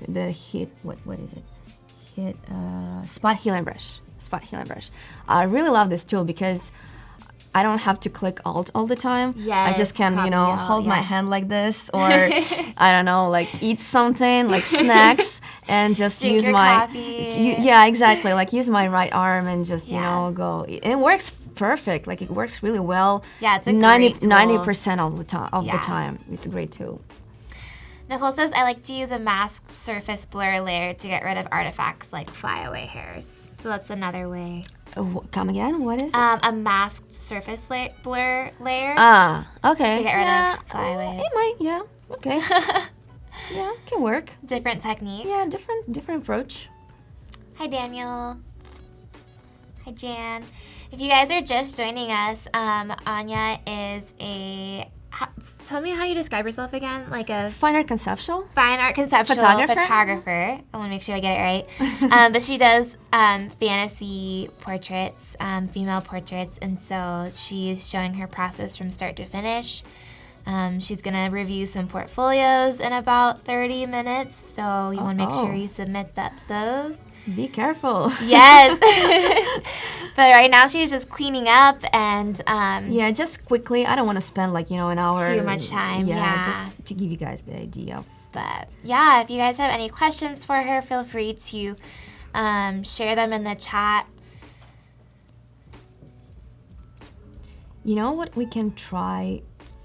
healing brush. I really love this tool because I don't have to click Alt all the time. Yes, I just can, hold my hand like this, or I don't know, like eat something, like snacks, and just drink use your my coffee. Yeah, exactly. Like use my right arm and just go. It works perfect. Like it works really well. Yeah, it's a great tool. 90% of the time. It's a great tool. Nicole says, I like to use a masked surface blur layer to get rid of artifacts like flyaway hairs. So that's another way. Come again? What is it? A masked surface blur layer. Okay. To get rid of flyaways. It might, okay. Yeah, can work. Different technique. Yeah, different approach. Hi, Daniel. Hi, Jan. If you guys are just joining us, Anya is tell me how you describe yourself again. Like a fine art conceptual photographer. I want to make sure I get it right. But she does fantasy portraits, female portraits, and so she's showing her process from start to finish. She's gonna review some portfolios in about 30 minutes, so you want to make sure you submit those. Be careful. Yes. But right now she's just cleaning up and just quickly. I don't want to spend an hour. Too much time. Yeah. Just to give you guys the idea. But yeah, if you guys have any questions for her, feel free to share them in the chat. You know what we can try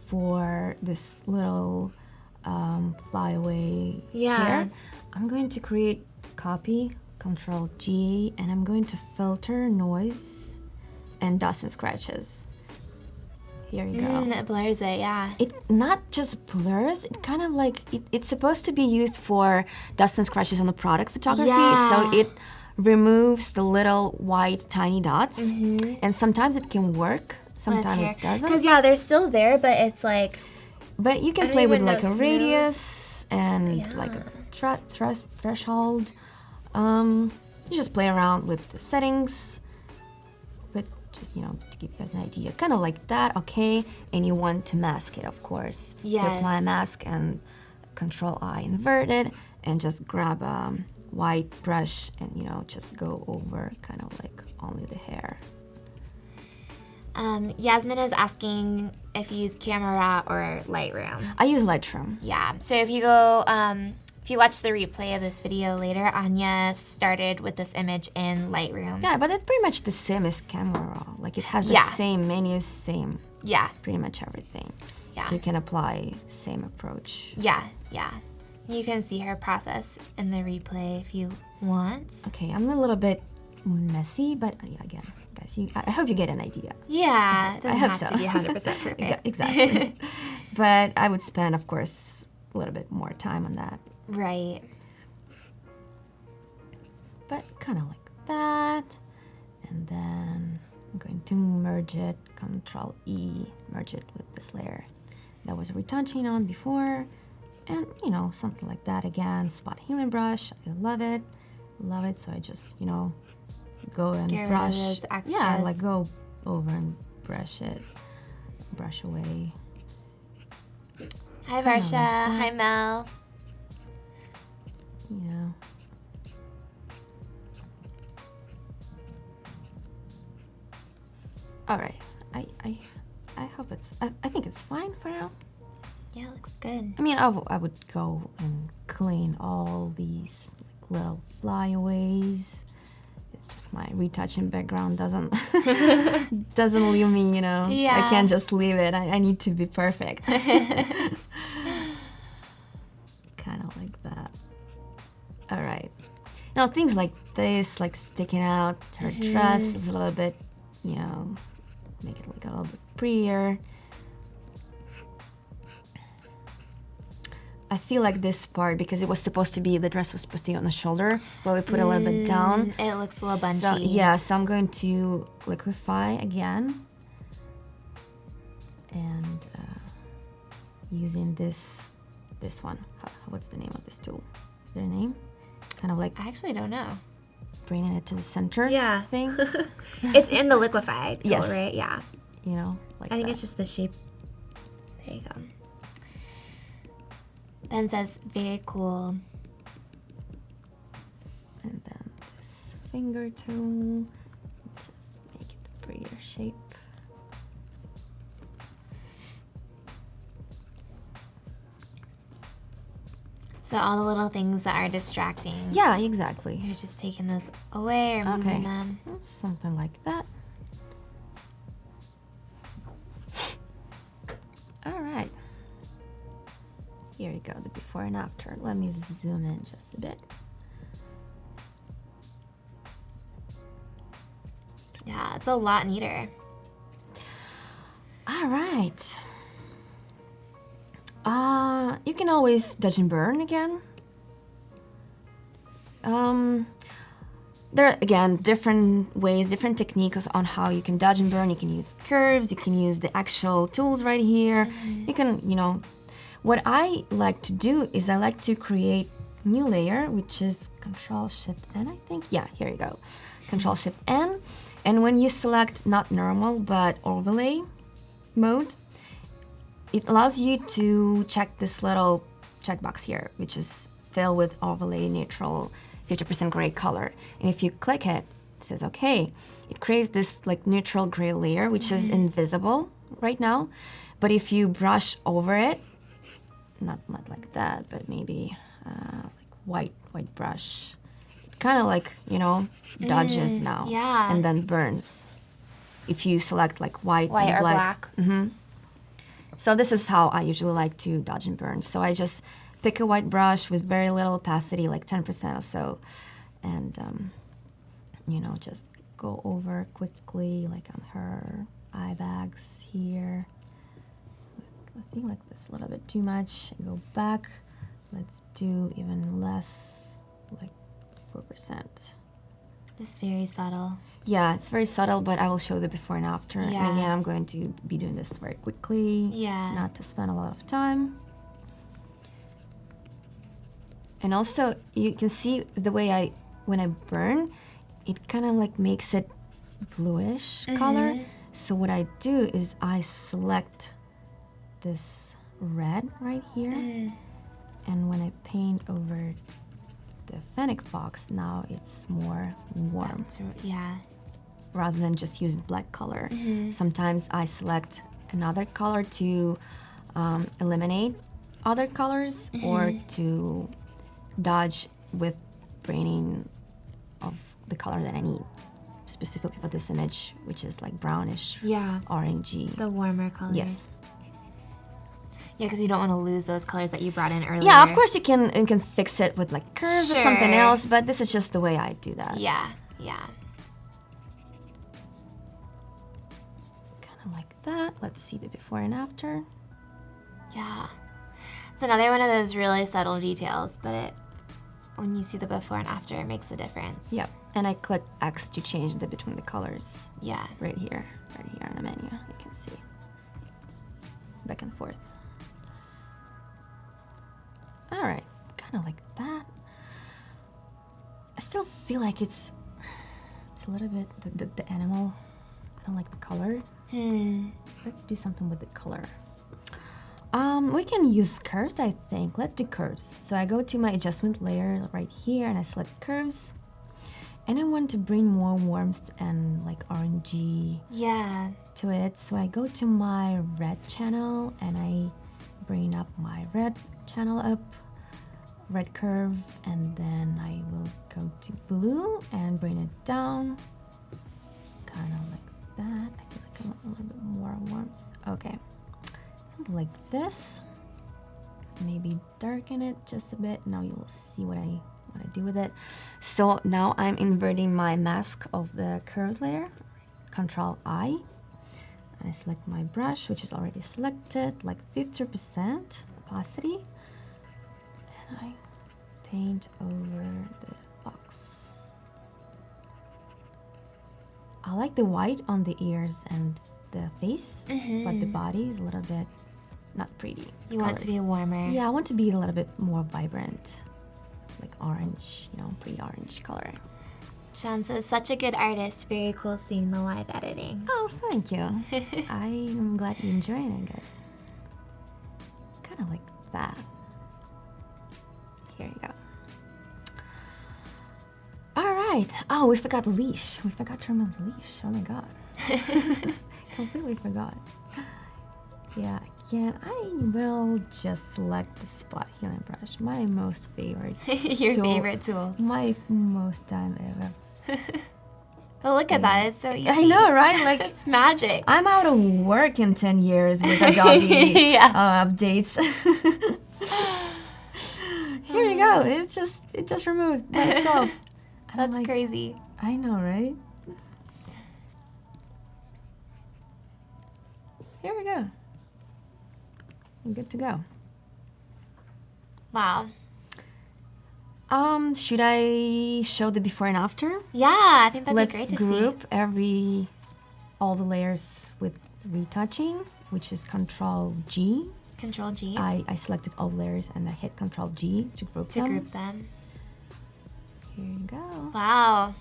for this little flyaway hair? I'm going to create copy. Control G, and I'm going to filter noise and dust and scratches. Here you go. It blurs it, yeah. It not just blurs, it kind of like, it's supposed to be used for dust and scratches on the product photography, so it removes the little white tiny dots, and sometimes it can work, sometimes it doesn't. Because they're still there, but it's like... But you can play with like a radius and like a threshold. You just play around with the settings, but just, to give you guys an idea, kind of like that, okay? And you want to mask it, of course. Yes. To apply a mask, and Control I invert it, and just grab a white brush and, just go over kind of like only the hair. Yasmin is asking if you use Camera Raw or Lightroom. I use Lightroom. Yeah, so if you go... If you watch the replay of this video later, Anya started with this image in Lightroom. Yeah, but it's pretty much the same as Camera Raw. Like it has the same menus, same pretty much everything. Yeah. So you can apply same approach. Yeah. You can see her process in the replay if you want. Okay, I'm a little bit messy, but again, guys, I hope you get an idea. Yeah, it doesn't I hope have so. to be 100% perfect. Yeah, exactly. But I would spend, of course, a little bit more time on that. Right. But kind of like that. And then I'm going to merge it, Control E, merge it with this layer that was retouching on before. And, you know, something like that again. Spot healing brush, I love it. Love it, so I just, you know, go and Get brush. rid of those extras. Yeah, like go over and brush it, brush away. Hi, Varsha. Hi, Mel. Yeah. All right. I hope it's. I think it's fine for now. Yeah, it looks good. I mean, I would go and clean all these like, little flyaways. It's just my retouching background doesn't leave me, you know. Yeah. I can't just leave it. I need to be perfect. Kind of like that. All right. Now things like this, like sticking out her dress, is a little bit, you know, make it look a little bit prettier. I feel like this part, because it was supposed to be, the dress was supposed to be on the shoulder, but we put a little bit down. It looks a little bunchy. So, yeah, so I'm going to liquefy again. And using this one. What's the name of this tool? Is there a name? Kind of like I actually don't know. bringing it to the center thing. It's in the liquefy tool, Yes. right? Yeah. You know, like I think that. it's just the shape. There you go. Ben says, very cool. And then this finger tool, just make it a prettier shape. So all the little things that are distracting. Yeah, exactly. You're just taking those away or moving them. Something like that. All right. Here you go, the before and after. Let me zoom in just a bit. Yeah, it's a lot neater. All right. You can always dodge and burn again. There are, again, different ways, different techniques on how you can dodge and burn. You can use curves, you can use the actual tools right here. You can, you know, what I like to do is I like to create new layer, which is Control-Shift-N, I think. Yeah, here you go. Control-Shift-N. And when you select not normal, but overlay mode, it allows you to check this little checkbox here, which is fill with overlay neutral 50% gray color. And if you click it, it says, okay, it creates this like neutral gray layer, which is invisible right now. But if you brush over it, not like that, but maybe like white brush, kind of like, you know, dodges now. Yeah. And then burns. If you select like white White and or black. black. So this is how I usually like to dodge and burn. So I just pick a white brush with very little opacity, like 10% or so, and you know, just go over quickly, like on her eye bags here. I think like this a little bit too much. Go back. Let's do even less, like 4%. Just very subtle. Yeah, it's very subtle, but I will show the before and after. Yeah. And again, I'm going to be doing this very quickly. Yeah. Not to spend a lot of time. And also, you can see the way when I burn, it kind of like makes it bluish color. So what I do is I select this red right here. And when I paint over the Fennec Fox, now it's more warm. Yeah. Rather than just using black color. Sometimes I select another color to eliminate other colors or to dodge with braining of the color that I need, specifically for this image, which is like brownish, orangey. The warmer colors. Yes. Yeah, because you don't want to lose those colors that you brought in earlier. Yeah, of course you can fix it with like curves or something else, but this is just the way I do that. Yeah. Kind of like that. Let's see the before and after. Yeah. It's another one of those really subtle details, but when you see the before and after, it makes a difference. Yep. And I click X to change the between the colors. Yeah. Right here on the menu, you can see. Back and forth. All right, kind of like that. I still feel like it's a little bit the animal. I don't like the color. Let's do something with the color. We can use curves, I think. Let's do curves. So I go to my adjustment layer right here and I select curves. And I want to bring more warmth and like orangey to it. So I go to my red channel and I bring up my red channel up, red curve, and then I will go to blue and bring it down, kind of like that. I feel like I want a little bit more warmth. Okay, something like this. Maybe darken it just a bit. Now you will see what I do with it. So now I'm inverting my mask of the curves layer. Control I. And I select my brush, which is already selected, like 50% opacity. And I paint over the box. I like the white on the ears and the face, but the body is a little bit not pretty. You want it to be warmer. Yeah, I want to be a little bit more vibrant, like orange, pretty orange color. Shansa's such a good artist. Very cool seeing the live editing. Oh, thank you. I am glad you enjoy it, I guess. Kind of like that. Here you go. All right. Oh, we forgot the leash. We forgot to remove the leash. Oh my god. Completely forgot. Yeah, again, I will just select the spot healing brush. My most favorite Your favorite tool. My most time ever. But look at that, it's so easy. I know, right? Like it's magic. I'm out of work in 10 years with Adobe updates. Here you go. It just removed by itself. That's crazy. I know, right? Here we go. I'm good to go. Wow. Should I show the before and after? Yeah, I think that'd Let's be great to see. Let's group all the layers with retouching, which is Control G. Control G. I selected all the layers and I hit Control G to group them. Here you go. Wow.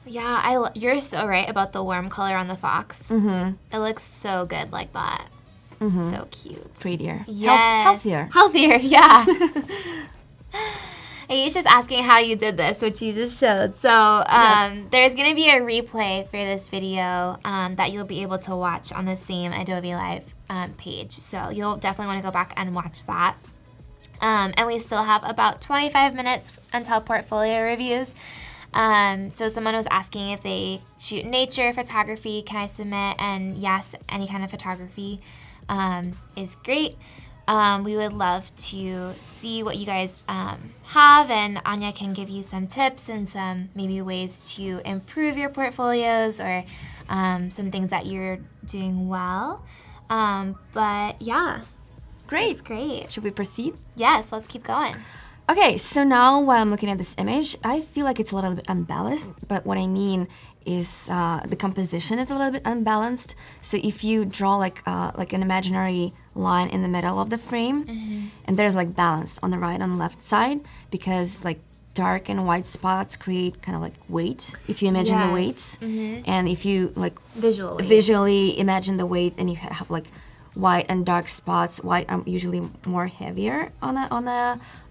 Yeah, you're so right about the warm color on the fox. It looks so good like that. So cute. Prettier. Yes. Healthier. Healthier, yeah. He's just asking how you did this, which you just showed. So there's going to be a replay for this video that you'll be able to watch on the same Adobe Live page. So you'll definitely want to go back and watch that. And we still have about 25 minutes until portfolio reviews. So someone was asking if they shoot nature photography, can I submit? And yes, any kind of photography is great. We would love to see what you guys have, and Anya can give you some tips and some maybe ways to improve your portfolios or some things that you're doing well. But yeah, great. It's great. Should we proceed? Yes, let's keep going. Okay, so now while I'm looking at this image, I feel like it's a little bit unbalanced, but what I mean is the composition is a little bit unbalanced. So if you draw like an imaginary line in the middle of the frame, and there's like balance on the right and left side, because like dark and white spots create kind of like weight, if you imagine the weights. And if you like visually imagine the weight, and you have like white and dark spots, white are usually more heavier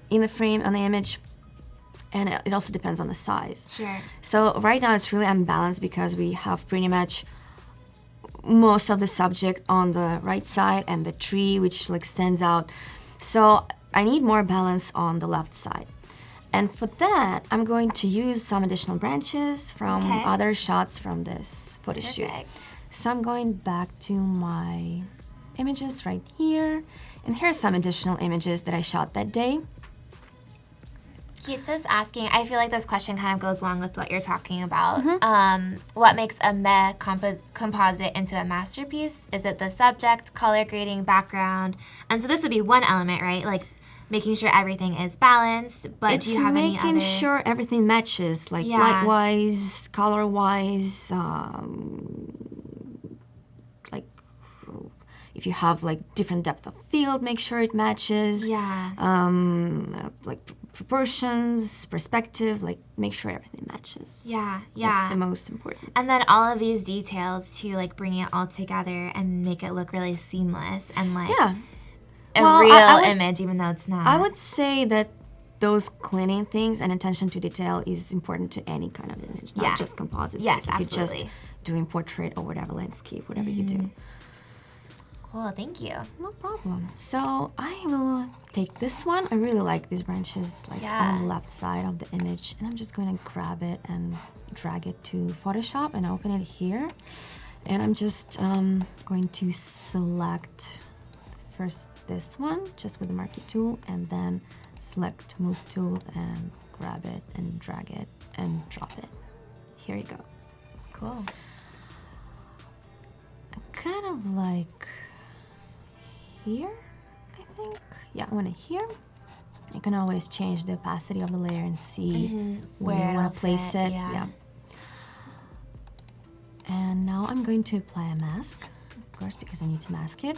in the frame, on the image, and it also depends on the size. Sure. So right now it's really unbalanced because we have pretty much most of the subject on the right side and the tree which like stands out. So I need more balance on the left side. And for that, I'm going to use some additional branches from other shots from this photo shoot. So I'm going back to my images right here. And here's some additional images that I shot that day. Keita's asking, I feel like this question kind of goes along with what you're talking about. What makes a meh composite into a masterpiece? Is it the subject, color grading, background? And so this would be one element, right? Like making sure everything is balanced, but do you have any other? It's making sure everything matches, like light-wise, color-wise, like if you have like different depth of field, make sure it matches. Like proportions, perspective, like make sure everything matches. That's the most important. And then all of these details to like bring it all together and make it look really seamless and like a real image, even though it's not. I would say that those cleaning things and attention to detail is important to any kind of image, not just composites. Yes, like absolutely. If you're just doing portrait or whatever, landscape, whatever you do. Cool, thank you. No problem. So I will take this one. I really like these branches like on the left side of the image, and I'm just going to grab it and drag it to Photoshop and open it here. And I'm just going to select first this one just with the marquee tool, and then select move tool and grab it and drag it and drop it. Here you go. Cool. Kind of like here, I think. Yeah, I want it here. You can always change the opacity of the layer and see where you want to place it. Yeah. And now I'm going to apply a mask, of course, because I need to mask it.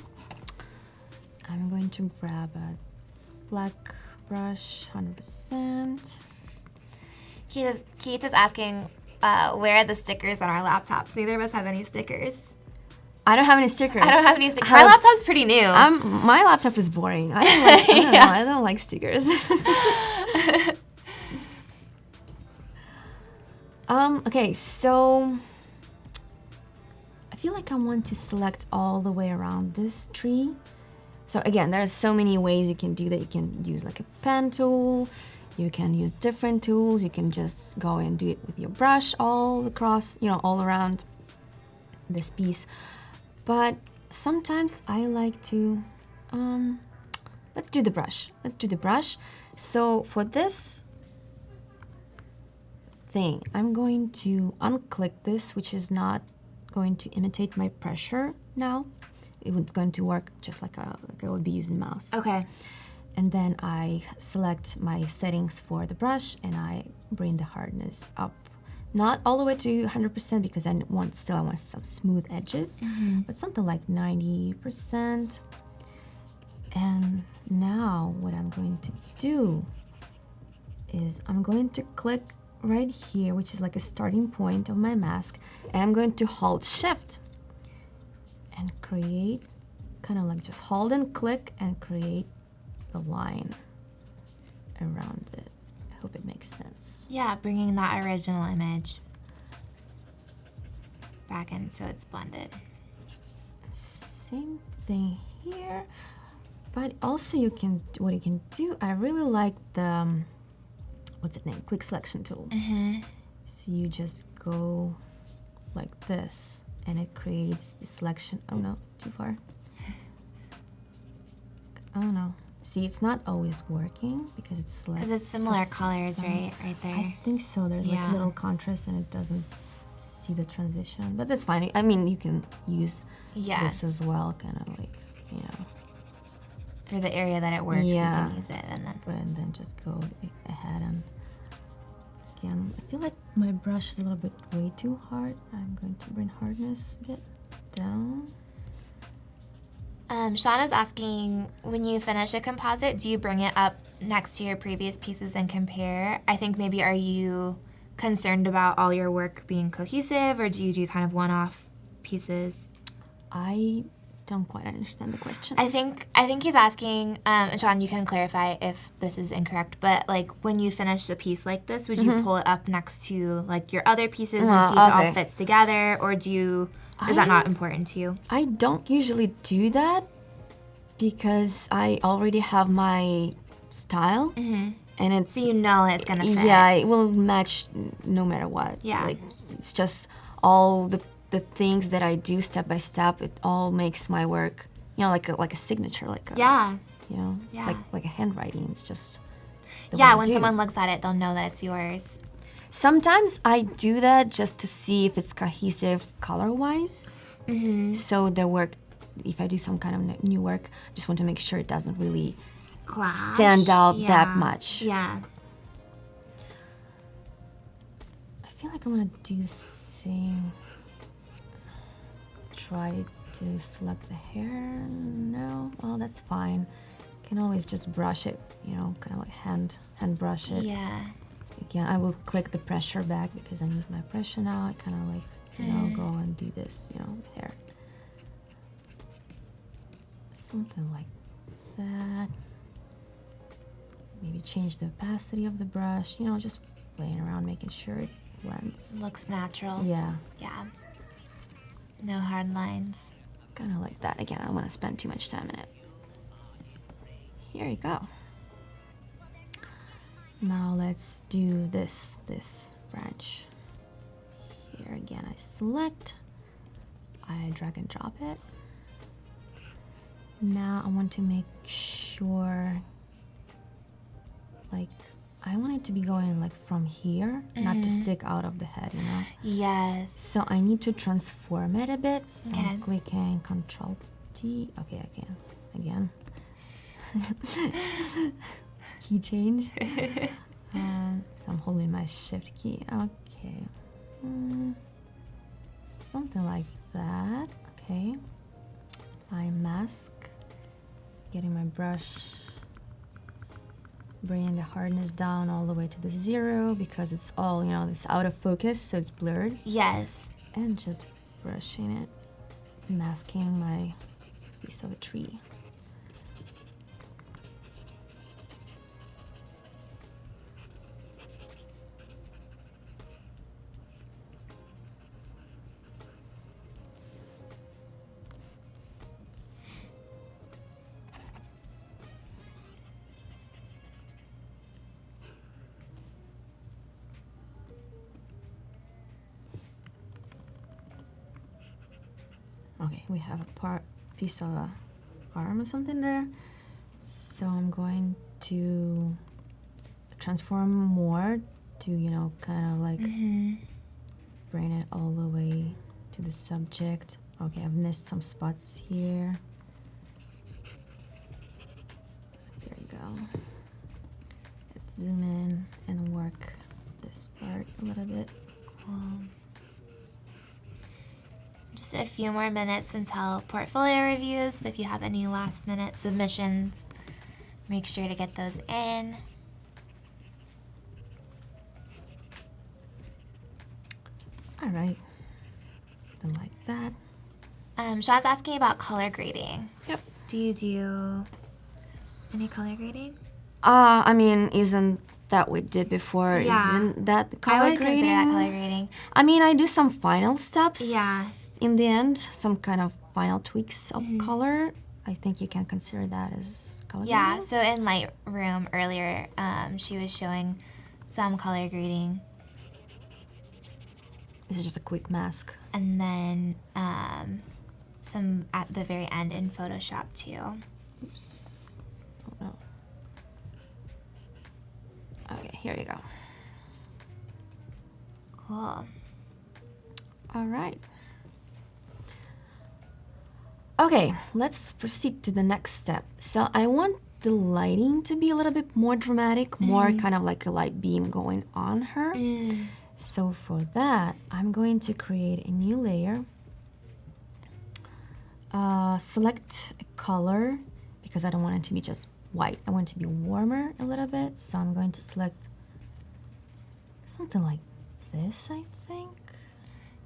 I'm going to grab a black brush, 100%. Keita's asking, where are the stickers on our laptops? Neither of us have any stickers. I don't have any stickers. I don't have any stickers. My laptop's pretty new. My laptop is boring. I don't like stickers. Okay, so I feel like I want to select all the way around this tree. So again, there are so many ways you can do that. You can use like a pen tool. You can use different tools. You can just go and do it with your brush all across, all around this piece. But sometimes I like to, let's do the brush. So for this thing, I'm going to unclick this, which is not going to imitate my pressure now. It's going to work just like I would be using mouse. Okay. And then I select my settings for the brush and I bring the hardness up. Not all the way to 100% because I want some smooth edges, but something like 90%. And now what I'm going to do is I'm going to click right here, which is like a starting point of my mask, and I'm going to hold Shift and create, kind of like just hold and click and create the line around it. I hope it makes sense. Yeah, bringing that original image back in so it's blended. Same thing here, but also what you can do, I really like the, what's it named? Quick selection tool. So you just go like this and it creates the selection. Oh no, too far. Oh no. See, it's not always working because it's like... Because it's similar colors, right there. I think so. There's like a little contrast and it doesn't see the transition. But that's fine. I mean, you can use this as well, kind of like, For the area that it works, you can use it. And then just go ahead and... Again, I feel like my brush is a little bit way too hard. I'm going to bring hardness a bit down. Shauna's asking, when you finish a composite, do you bring it up next to your previous pieces and compare? I think maybe are you concerned about all your work being cohesive, or do you do kind of one-off pieces? I don't quite understand the question. I think he's asking, and Sean, you can clarify if this is incorrect, but like when you finish a piece like this, would you pull it up next to like your other pieces and see if it all fits together, or is that not important to you? I don't usually do that because I already have my style, and it's So you know it's gonna fit. yeah, it will match no matter what. Yeah. Like it's just all the things that I do step by step. It all makes my work, like a signature, like a, Yeah. Yeah. Like a handwriting. It's just the way Yeah, I when do. someone looks at it, they'll know that it's yours. Sometimes I do that just to see if it's cohesive color-wise. So the work, if I do some kind of new work, I just want to make sure it doesn't really Clash. stand out Yeah. that much. Yeah. I feel like I want to do the same. Try to select the hair. No, well, that's fine. Can always just brush it, kind of like hand brush it. Yeah. Again, I will click the pressure back because I need my pressure now. I kind of like, go and do this, with hair. Something like that. Maybe change the opacity of the brush, just playing around, making sure it blends. Looks natural. Yeah. Yeah. No hard lines. Kind of like that. Again, I don't want to spend too much time in it. Here you go. Now let's do this branch. Here again, I select, I drag and drop it. Now I want to make sure, like, I want it to be going like from here, not to stick out of the head, Yes. So I need to transform it a bit. So Okay. I'm clicking Control T. Okay, again. Key change. So I'm holding my Shift key. Okay. Something like that. Okay. Apply mask. Getting my brush. Bringing the hardness down all the way to the 0 because it's all, it's out of focus, so it's blurred. Yes. And just brushing it, masking my piece of a tree. Okay, we have a piece of a arm or something there. So I'm going to transform more to, kind of like bring it all the way to the subject. Okay, I've missed some spots here. There you go. Let's zoom in and work this part a little bit. Cool. Just a few more minutes until portfolio reviews. So if you have any last minute submissions, make sure to get those in. All right, something like that. Sean's asking about color grading. Yep. Do you do any color grading? I mean, isn't that we did before? Yeah. Isn't that color I would grading? consider that color grading. I mean, I do some final steps. Yeah. In the end, some kind of final tweaks of color. I think you can consider that as color Yeah, grading. so in Lightroom earlier, she was showing some color grading, This is just a quick mask. and then some at the very end in Photoshop too. Oops. Oh no. Okay, here you go. Cool. All right. Okay, let's proceed to the next step. So I want the lighting to be a little bit more dramatic, more kind of like a light beam going on her. So for that, I'm going to create a new layer. Select a color because I don't want it to be just white. I want it to be warmer a little bit. So I'm going to select something like this, I think.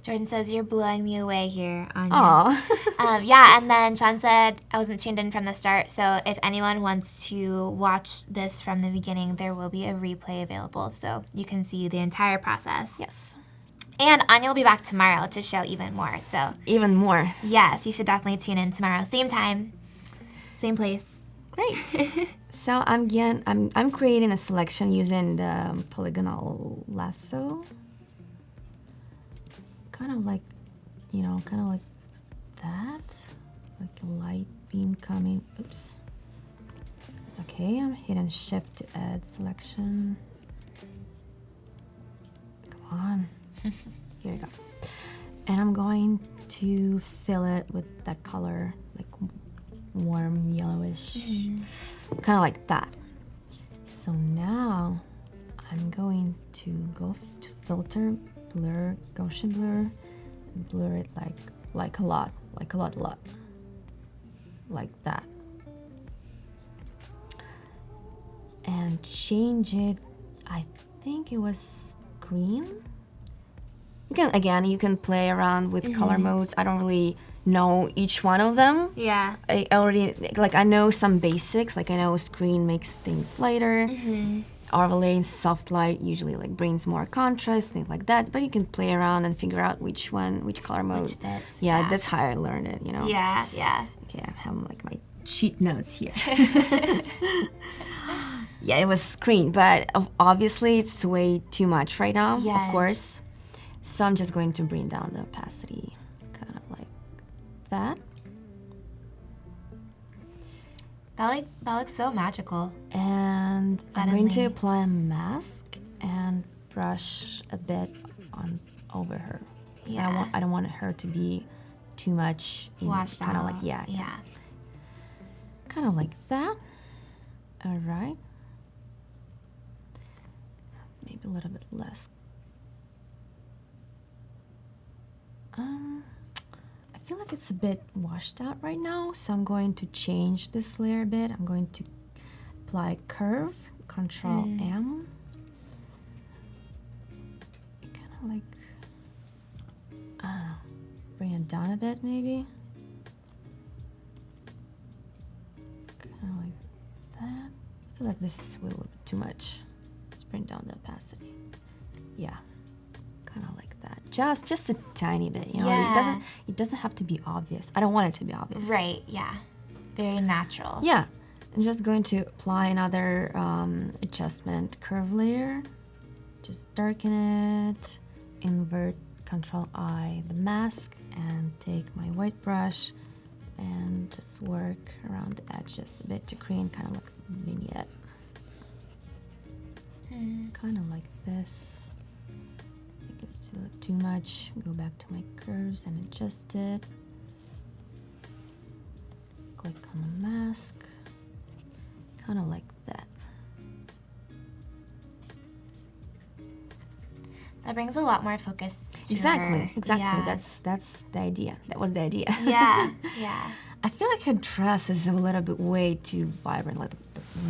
Jordan says, you're blowing me away here, Anya. Aw. Yeah, and then Sean said, I wasn't tuned in from the start, so if anyone wants to watch this from the beginning, there will be a replay available, so you can see the entire process. Yes. And Anya will be back tomorrow to show even more, so Even more. yes, you should definitely tune in tomorrow. Same time, same place. Great. So I'm creating a selection using the polygonal lasso. Kind of like, kind of like that. Like a light beam coming. Oops. It's okay. I'm hitting shift to add selection. Come on. Here we go. And I'm going to fill it with that color, like warm yellowish, kind of like that. So now I'm going to go to filter, blur, Gaussian blur, and blur it like a lot, like that. And change it, I think it was green. You can play around with color modes. I don't really know each one of them. Yeah. I know some basics, like I know screen makes things lighter. Overlay, soft light usually like brings more contrast, things like that. But you can play around and figure out which color mode. Which fits. Yeah, that's how I learned it, Yeah, yeah. Okay, I have like my cheat notes here. Yeah, it was screen, but obviously it's way too much right now, Yes. of course. So I'm just going to bring down the opacity, kind of like that. That looks so magical. And I'm going to Suddenly. apply a mask and brush a bit over her. 'Cause Yeah. I don't want her to be too much Washed kind of out. like yeah, Yeah. kind of like that. All right. Maybe a little bit less. I feel like it's a bit washed out right now, so I'm going to change this layer a bit. I'm going to apply curve, Control M. Kind of like, I don't know, bring it down a bit maybe. Kind of like that. I feel like this is a little bit too much. Let's bring down the opacity. Yeah. Kind of like that, just a tiny bit, Yeah. It doesn't have to be obvious. I don't want it to be obvious. Right, yeah. Very natural. Yeah, I'm just going to apply another adjustment curve layer. Just darken it, invert, Control I the mask, and take my white brush and just work around the edges a bit to create kind of like a vignette. Kind of like this. It's too much. Go back to my curves and adjust it. Click on the mask. Kind of like that. That brings a lot more focus to Exactly. her. Exactly. Yeah. That's the idea. That was the idea. Yeah, yeah. I feel like her dress is a little bit way too vibrant, like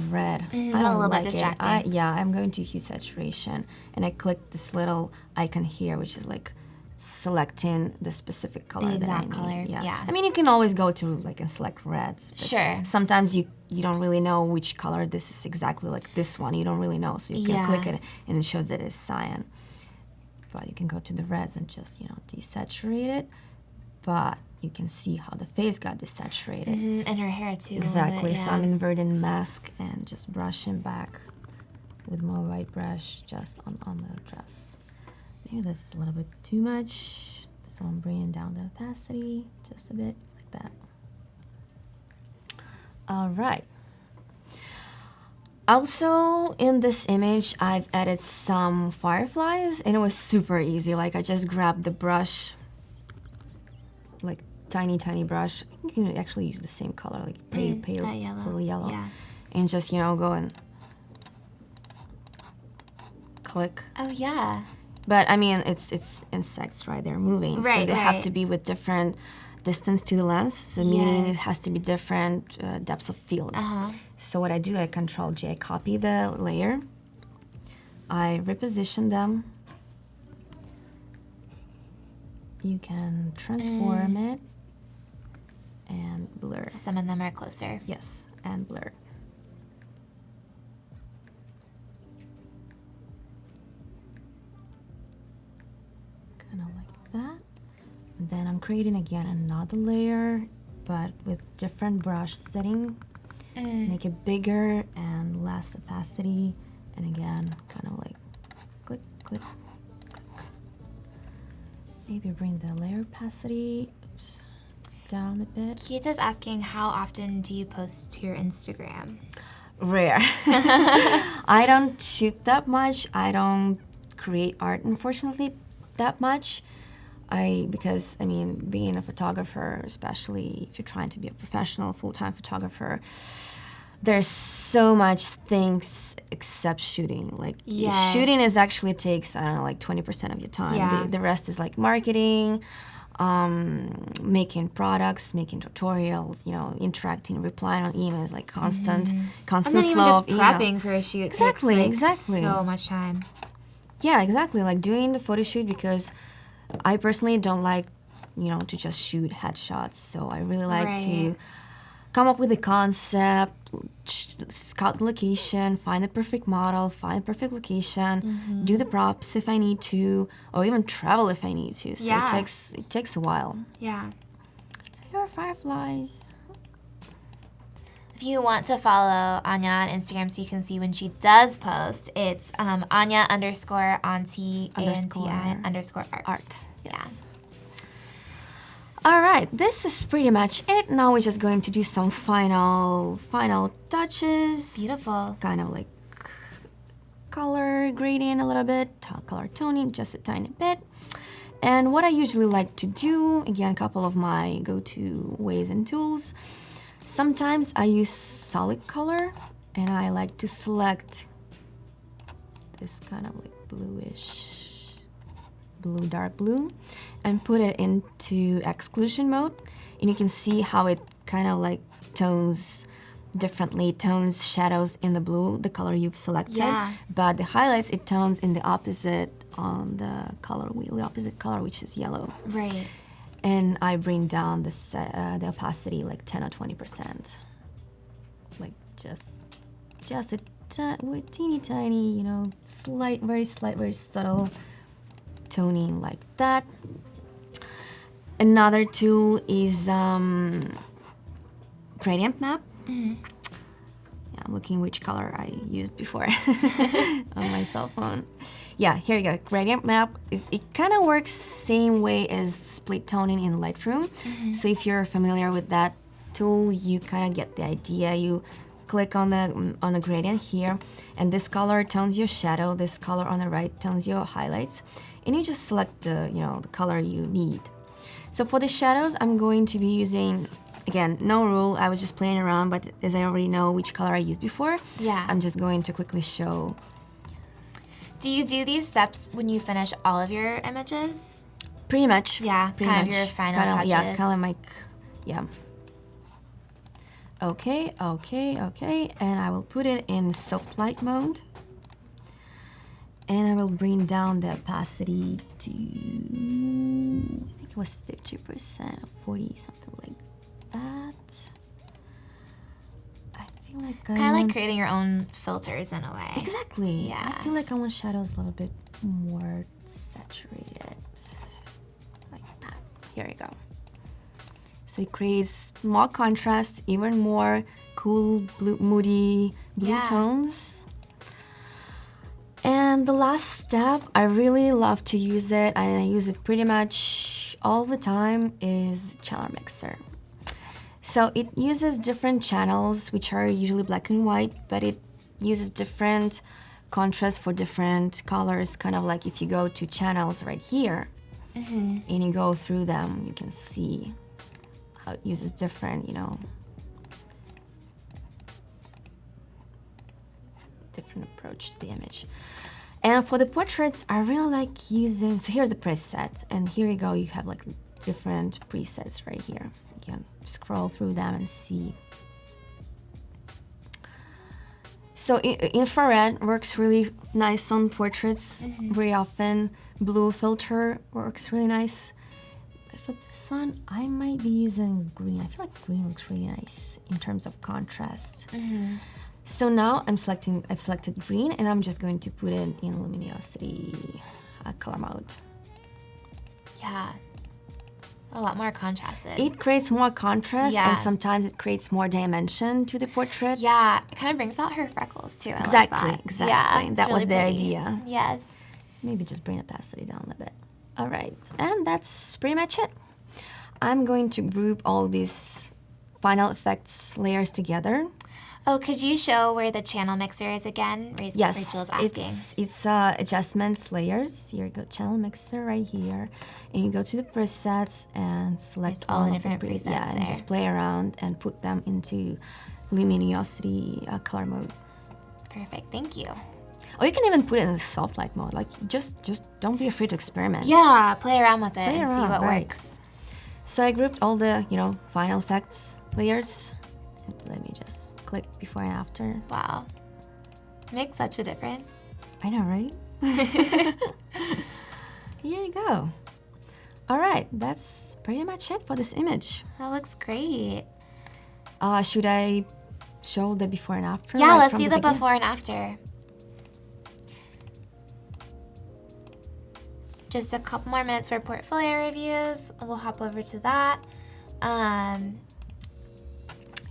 red. I a don't little bit like it. distracting. I'm going to hue saturation, and I click this little icon here, which is like selecting the specific color The that I exact need. color, yeah. I mean, you can always go to like and select reds. But Sure. Sometimes you don't really know which color this is exactly like this one. You don't really know, so you can Yeah. click it, and it shows that it's cyan. But you can go to the reds and just desaturate it. But you can see how the face got desaturated. And her hair too. a little Exactly. bit, So yeah. I'm inverting the mask and just brushing back with my white brush just on the dress. Maybe that's a little bit too much. So I'm bringing down the opacity just a bit like that. All right. Also, in this image, I've added some fireflies, and it was super easy. Like, I just grabbed the brush, like tiny brush. I think you can actually use the same color, like pale that yellow. full yellow, Yeah. and just go and click. Oh yeah. But I mean, it's insects, right? They're moving, so Right, they have right. to be with different distance to the lens. So meaning it Yes. has to be different depths of field. So what I do, I Control J, copy the layer. I reposition them. You can transform it and blur. Some of them are closer. Yes, and blur. Kind of like that. And then I'm creating again another layer, but with different brush setting. make it bigger and less opacity. And again, kind of like click, click, click. Maybe bring the layer opacity down a bit. Keita's asking, how often do you post to your Instagram? Rare. I don't shoot that much. I don't create art, unfortunately, that much. Because being a photographer, especially if you're trying to be a professional full-time photographer, there's so much things except shooting. Like shooting is actually takes, I don't know, like 20% of your time. Yeah. The rest is like marketing, making products, making tutorials, interacting, replying on emails, like constant and flow then even of just email. prepping for a shoot Exactly, takes, like, exactly. so much time. Yeah, exactly. Like doing the photo shoot, because I personally don't like, to just shoot headshots. So I really like to come up with a concept, scout the location, find the perfect model, find the perfect location, do the props if I need to, or even travel if I need to. So it takes a while. Yeah. So here are fireflies. If you want to follow Anya on Instagram so you can see when she does post, it's Anya_Auntie _art. Yes. All right, this is pretty much it. Now we're just going to do some final touches. Beautiful. Kind of like color gradient a little bit, color toning just a tiny bit. And what I usually like to do, again, a couple of my go-to ways and tools. Sometimes I use solid color, and I like to select this kind of like bluish, dark blue, and put it into exclusion mode. And you can see how it kind of like tones differently, tones shadows in the blue, the color you've selected. Yeah. But the highlights, it tones in the opposite on the color wheel, the opposite color, which is yellow. Right. And I bring down the opacity like 10 or 20%. Like just a teeny tiny, very slight, very subtle toning like that. Another tool is gradient map. Yeah, I'm looking which color I used before on my cell phone. Yeah, here you go. Gradient map. It kind of works same way as split toning in Lightroom. So if you're familiar with that tool, you kind of get the idea. You click on the gradient here, and this color tones your shadow. This color on the right tones your highlights, and you just select the color you need. So for the shadows, I'm going to be using, again, no rule. I was just playing around, but as I already know which color I used before, I'm just going to quickly show. Do you do these steps when you finish all of your images? Pretty much. Yeah, pretty kind much. of your final touches. Yeah, kind of like, yeah. Okay, and I will put it in soft light mode. And I will bring down the opacity to, I think it was 50% or 40, something like that. I feel like Kind of like creating your own filters in a way. Exactly. Yeah. I feel like I want shadows a little bit more saturated. Like that. Here we go. So it creates more contrast, even more cool, blue, moody blue tones. And the last step, I really love to use it, and I use it pretty much all the time, is channel mixer. So it uses different channels, which are usually black and white, but it uses different contrast for different colors, kind of like if you go to channels right here, and you go through them, you can see how it uses different, different approach to the image. And for the portraits, I really like using, so here's the preset, and here you go, you have like different presets right here. You can scroll through them and see. So infrared works really nice on portraits very often. Blue filter works really nice. But for this one, I might be using green. I feel like green looks really nice in terms of contrast. So now I've selected green, and I'm just going to put it in luminosity color mode. Yeah. A lot more contrasted. It creates more contrast, Yeah. and sometimes it creates more dimension to the portrait. Yeah, it kind of brings out her freckles too. I Exactly, like that. exactly. Yeah, That it's was really the pretty. idea. Yes. Maybe just bring the opacity down a bit. All right, and that's pretty much it. I'm going to group all these final effects layers together. Oh, could you show where the channel mixer is again? Yes, Rachel's asking. it's adjustments layers. Here you go, channel mixer right here, and you go to the presets and select all the of different presets Yeah, and there. just play around and put them into luminosity color mode. Perfect. Thank you. Or you can even put it in the soft light mode. Like just don't be afraid to experiment. Yeah, play around with it Play and see around, what right. works. So I grouped all the final effects layers. Let me just click before and after. Wow. Makes such a difference. I know, right? Here you go. All right, that's pretty much it for this image. That looks great. Should I show the before and after? Yeah, like let's from see the the beginning? before and after. Just a couple more minutes for portfolio reviews. We'll hop over to that.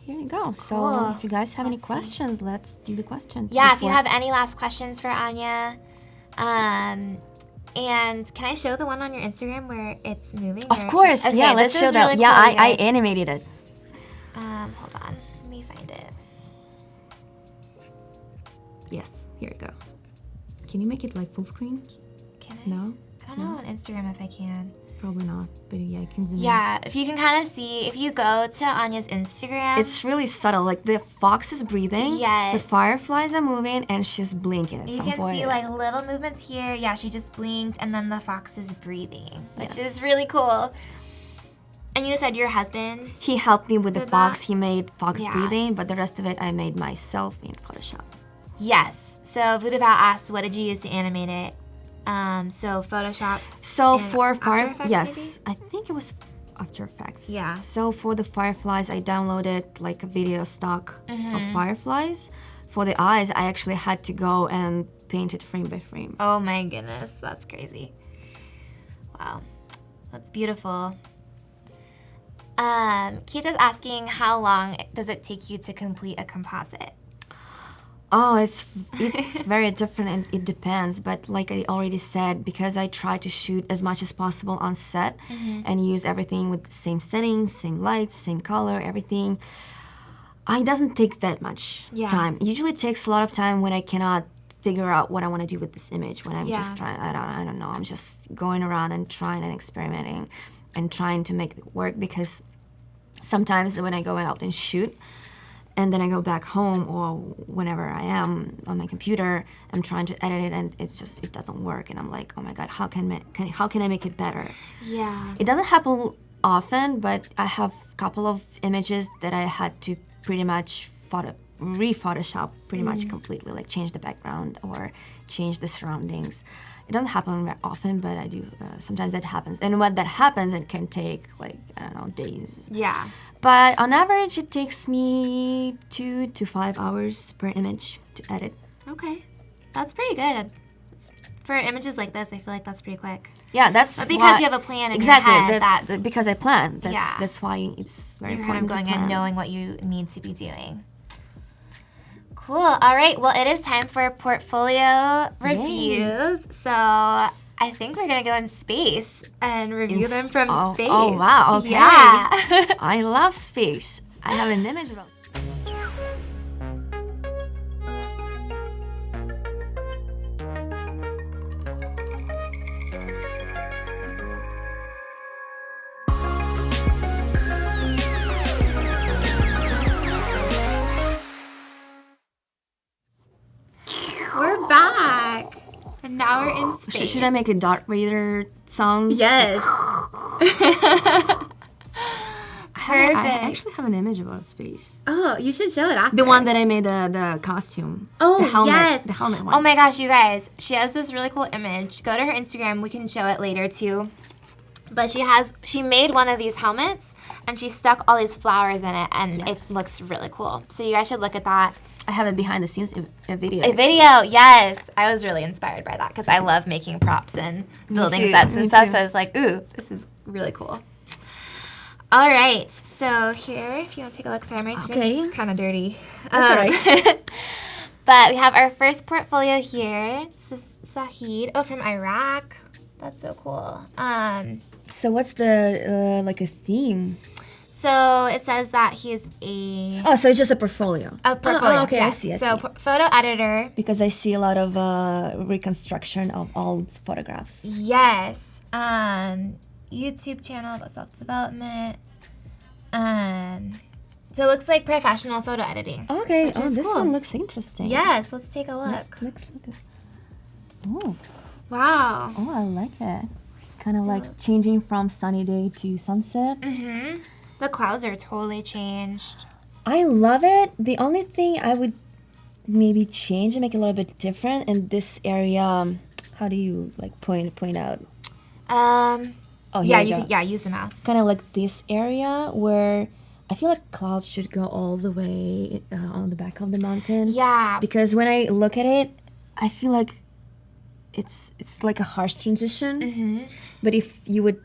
Here you go. So Cool. if you guys have any Let's see. questions, let's do the questions. Yeah, if you before- have any last questions for Anya. And can I show the one on your Instagram where it's moving? Of or- course, Okay, yeah, let's this show is that. really Yeah, cool, you I guys. animated it. Hold on. Let me find it. Yes, here you go. Can you make it like full screen? Can I? No? I don't know on Instagram if I can. Probably not, but yeah, I can zoom in. Yeah, if you can kind of see, if you go to Anya's Instagram. It's really subtle. Like the fox is breathing. Yes. The fireflies are moving, and she's blinking at You some can point. see like little movements here. Yeah, she just blinked, and then the fox is breathing, which Yes. is really cool. And you said your husband. He helped me with the Did fox. that? He made fox Yeah. breathing, but the rest of it I made myself in Photoshop. Yes. So Voodoo Val asked, what did you use to animate it? So Photoshop. So And for After Effects, yes, I think it was After Effects. Yeah. So for the fireflies, I downloaded like a video stock Mm-hmm. of fireflies. For the eyes, I actually had to go and paint it frame by frame. Oh my goodness, that's crazy. Wow, that's beautiful. Kita's asking, how long does it take you to complete a composite? Oh, it's very different and it depends. But like I already said, because I try to shoot as much as possible on set and use everything with the same settings, same lights, same color, everything, it doesn't take that much Yeah. time. It usually takes a lot of time when I cannot figure out what I want to do with this image. When I'm Yeah. just trying, I don't know. I'm just going around and trying and experimenting and trying to make it work, because sometimes when I go out and shoot, and then I go back home or whenever I am on my computer, I'm trying to edit it and it doesn't work. And I'm like, oh my God, how can I make it better? Yeah. It doesn't happen often, but I have a couple of images that I had to pretty much re-Photoshop pretty much completely, like change the background or change the surroundings. It doesn't happen very often, but I do, sometimes that happens. And when that happens, it can take like, I don't know, days. Yeah. But on average, it takes me 2 to 5 hours per image to edit. Okay. That's pretty good. For images like this, I feel like that's pretty quick. Yeah, that's But because why- you have a plan in exactly, your head, that's because I plan. Yeah. That's why it's very you're kind of important going to plan. in knowing what you need to be doing. Cool. All right. Well, it is time for portfolio reviews. So I think we're going to go in space and review them from space. Oh, wow. Okay. Yeah. I love space. I have an image about space. We're back. And now we're in space. Should I make a Darth Vader sounds? Yes. I Perfect. actually have an image about space. Oh, you should show it after. The one that I made the costume. Oh, the helmet, yes. The helmet one. Oh my gosh, you guys. She has this really cool image. Go to her Instagram. We can show it later too. But she made one of these helmets and she stuck all these flowers in it and Yes. it looks really cool. So you guys should look at that. I have it behind the scenes a video. A video, yes. I was really inspired by that because I love making props and building too, sets me and stuff. too. So I was like, ooh, this is really cool. All right, so here, if you want to take a look, sorry, my screen's kind of dirty. That's all right. But we have our first portfolio here. This is Sahid. Oh, from Iraq. That's so cool. So what's the like a theme? So it says that he is a Oh, so it's just a portfolio. portfolio. Oh, okay, yes. I see. So photo editor. Because I see a lot of reconstruction of old photographs. Yes. YouTube channel about self-development. So it looks like professional photo editing. Okay. Which Oh, is this cool. one looks interesting. Yes, let's take a look. Let's look at. Oh. Wow. Oh, I like it. It's kind of So- like changing from sunny day to sunset. Mm-hmm. The clouds are totally changed. I love it. The only thing I would maybe change and make it a little bit different in this area. How do you like point out? Oh, yeah, here we go. use the mouse. Kind of like this area where I feel like clouds should go all the way on the back of the mountain. Yeah. Because when I look at it, I feel like it's like a harsh transition. Mm-hmm. But if he would,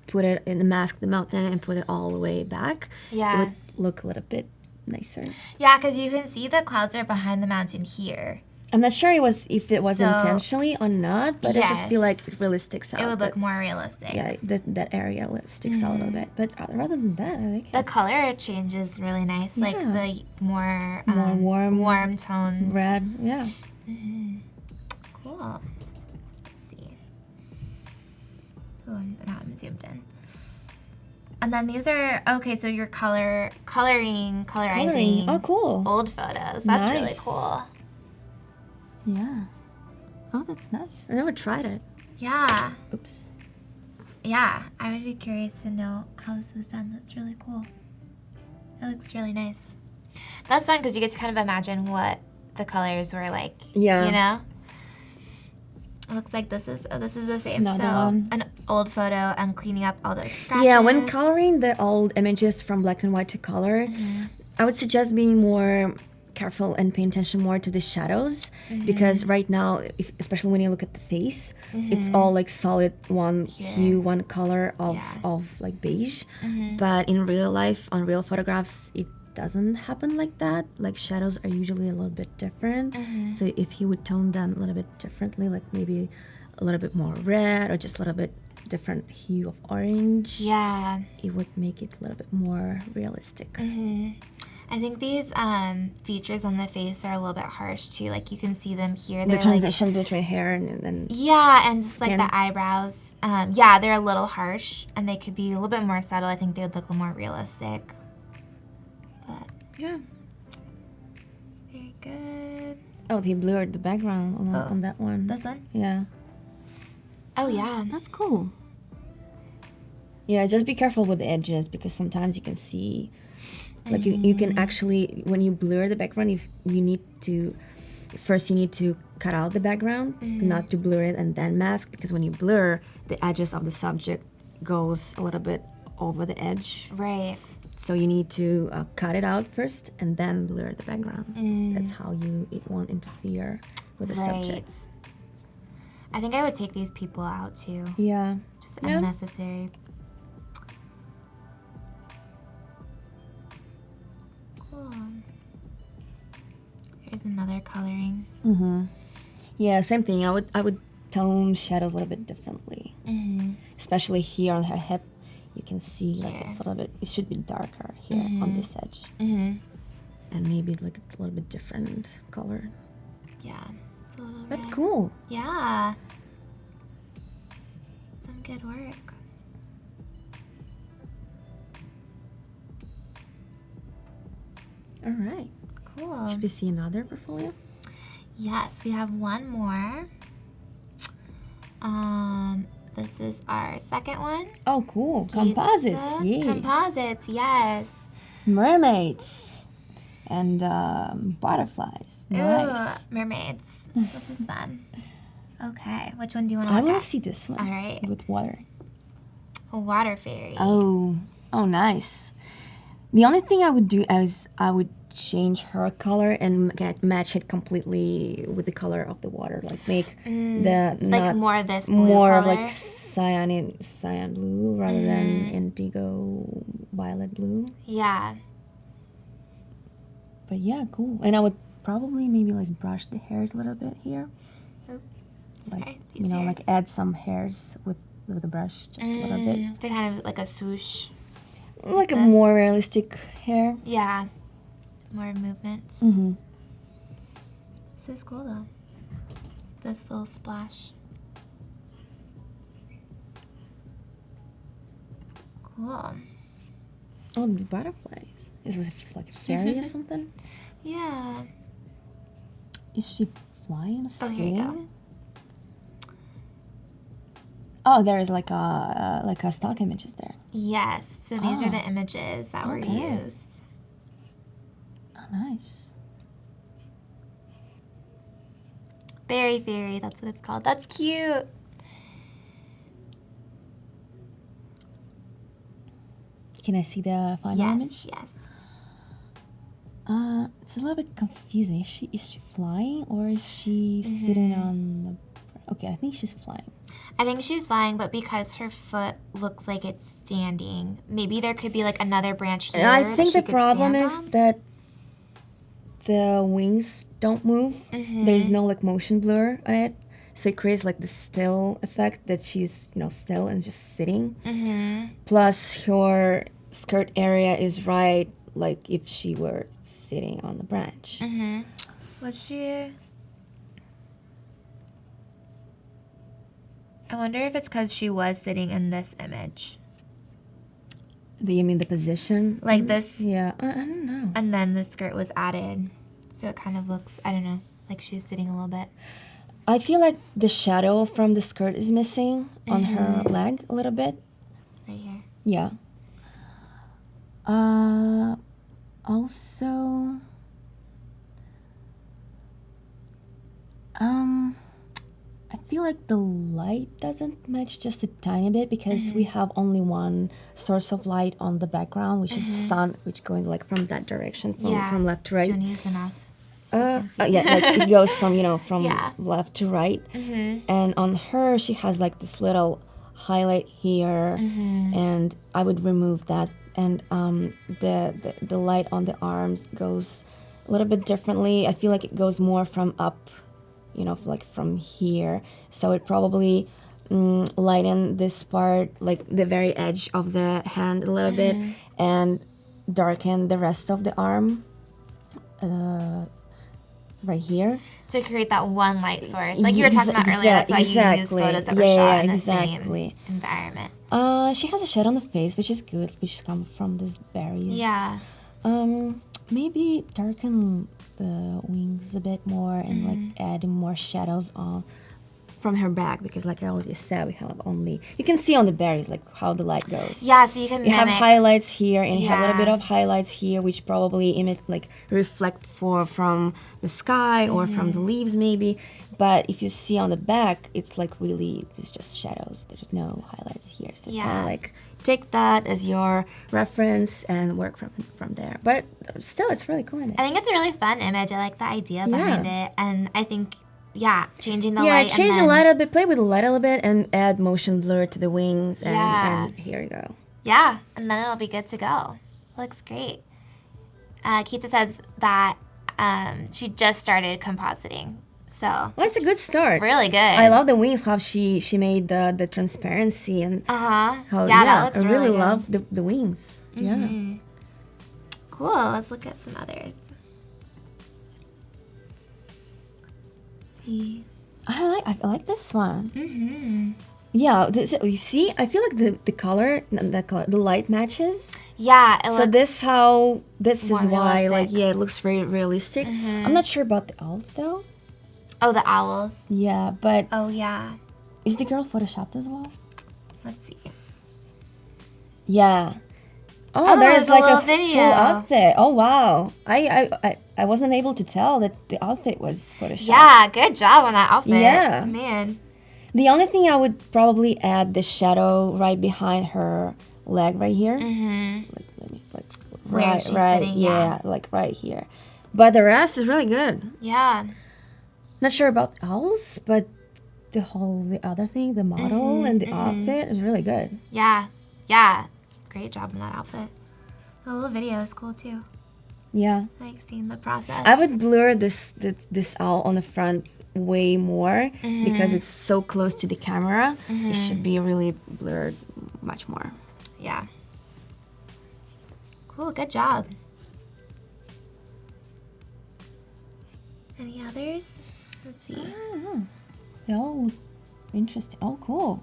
put it in the mask the mountain and put it all the way back, Yeah. it would look a little bit nicer. Yeah, because you can see the clouds are behind the mountain here. I'm not sure if it was So- intentionally or not, but I just feel like it really sticks out. It would look that- more realistic. Yeah, that area sticks out a little bit. But rather than that, I like The it. color change is really nice. Like Yeah. the more, More warm tones. Red, yeah. Cool. Let's see. Oh, now I'm zoomed in. And then these are, okay, so you're colorizing Oh, cool. old photos. That's really Nice. cool. Yeah. Oh, that's nice. I never tried it. Yeah. Oops. Yeah, I would be curious to know how this was done. That's really cool. It looks really nice. That's fun because you get to kind of imagine what the colors were like. Yeah. You know? It looks like this is the same. Another so one. an old photo and cleaning up all those scratches. Yeah, when coloring the old images from black and white to color, I would suggest being more careful and pay attention more to the shadows because right now, especially when you look at the face, it's all like solid one hue, one color of like beige. But in real life, on real photographs, it doesn't happen like that. Like shadows are usually a little bit different. So if he would tone them a little bit differently, like maybe a little bit more red or just a little bit different hue of orange, Yeah. it would make it a little bit more realistic. I think these features on the face are a little bit harsh too. Like you can see them here. The They're like, transition between hair and yeah, and just like Skin. the eyebrows. Yeah, they're a little harsh and they could be a little bit more subtle. I think they would look a little more realistic. But yeah. very good. Oh, they blurred the background on that one. This one? Yeah, Oh yeah. that's cool. Yeah, just be careful with the edges because sometimes you can see, like you can actually when you blur the background, you need to cut out the background, not to blur it and then mask because when you blur, the edges of the subject goes a little bit over the edge. Right. So you need to cut it out first and then blur the background. That's how it won't interfere with the subject. I think I would take these people out too. Yeah. Just Yeah. unnecessary. Cool. Here's another coloring. Yeah, same thing. I would tone shadows a little bit differently. Especially here on her hip, you can see like it's a little bit. It should be darker here on this edge, and maybe like a little bit different color. Yeah. It's a little But red. cool. Yeah. Some good work. All right. Cool. Should we see another portfolio? Yes, we have one more. This is our second one. Oh, cool. Composites. Gita. Yeah. Composites, yes. Mermaids and butterflies. Nice. Ooh, mermaids. This is fun. Okay, which one do you want to I look want at? to see this one. All right. With water. A water fairy. Oh, nice. The only thing I would do is I would change her color and match it completely with the color of the water. Like make the Like more of this blue more color. like cyan blue rather than indigo violet blue. Yeah. But yeah, cool. And I would probably maybe like brush the hairs a little bit here. Like Okay, you know, like add some hairs with the brush just a little bit. To kind of like a swoosh. Like a more realistic hair. Yeah. More movements. Mm-hmm. This is cool though. This little splash. Cool. Oh, the butterflies. Is it like a fairy or something? Yeah. Is she flying or Oh, here you sitting? Oh, there is like a stock images there. Yes. So these are the images that were used. Oh, nice. Fairy fairy, that's what it's called. That's cute. Can I see the final image? Yes. It's a little bit confusing. Is she flying or is she sitting on the... Okay, I think she's flying. I think she's flying, but because her foot looks like it's standing, maybe there could be like another branch here. And I that think she the could problem stand is on. that the wings don't move. There's no like motion blur on it. So it creates like the still effect that she's, you know, still and just sitting. Plus her skirt area is right like if she were sitting on the branch. Was she? I wonder if it's because she was sitting in this image. Do you mean the position? Like this, Yeah, I don't know. and then the skirt was added. So it kind of looks, I don't know, like she was sitting a little bit. I feel like the shadow from the skirt is missing on her leg a little bit. Right here. Yeah. Also, I feel like the light doesn't match just a tiny bit because we have only one source of light on the background, which is sun, which going like from that direction, from left to right. Joni's the mouse. Yeah, like it goes from, you know, from Yeah. left to right. And on her, she has like this little highlight here, and I would remove that. And the light on the arms goes a little bit differently. I feel like it goes more from up, you know, like from here. So it probably lighten this part, like the very edge of the hand a little bit, and darken the rest of the arm. Right here. To create that one light source. Like you were talking about earlier, that's why you use photos that were shot in the same environment. She has a shed on the face, which is good, which comes from these berries. Yeah. Maybe darken the wings a bit more and like add more shadows on from her back, because like I already said, we have only, you can see on the berries like how the light goes. Yeah, so you can You have mimic. highlights here and you have a little Yeah. bit of highlights here, which probably like reflect from the sky or from the leaves maybe. But if you see on the back, it's like really, it's just shadows. There's no highlights here. So kind of like take that as your reference and work from there. But still, it's really cool image. I think it's a really fun image. I like the idea behind it. And I think, changing the light. Yeah, change the light a bit, play with the light a little bit, and add motion blur to the wings. And here you go. Yeah, and then it'll be good to go. Looks great. Kita says that she just started compositing. So Well, it's a good start. really good. I love the wings, how she made the transparency and how that looks I really good. love the wings. Yeah. Cool. Let's look at some others. See. I like this one. Yeah, you see, I feel like the color, the light matches. Yeah, it So looks this more is why, like, realistic. it looks very realistic. I'm not sure about the owls though. Oh, the owls. Yeah, but Oh, yeah. is the girl photoshopped as well? Let's see. Yeah. Oh, Oh, there's there's a like little a video. full outfit. Oh wow, I wasn't able to tell that the outfit was photoshopped. Yeah, good job on that outfit. Yeah. Man. The only thing I would probably add the shadow right behind her leg right here. Like, let me like where she's sitting. Yeah, like right here. But the rest is really good. Yeah. Not sure about else, but the other thing, the model and the outfit is really good. Yeah. Yeah. Great job in that outfit. The little video is cool too. Yeah. I like seeing the process. I would blur this owl on the front way more because it's so close to the camera. It should be really blurred much more. Yeah. Cool, good job. Any others? Let's see. I don't know. They all look interesting. Oh, cool.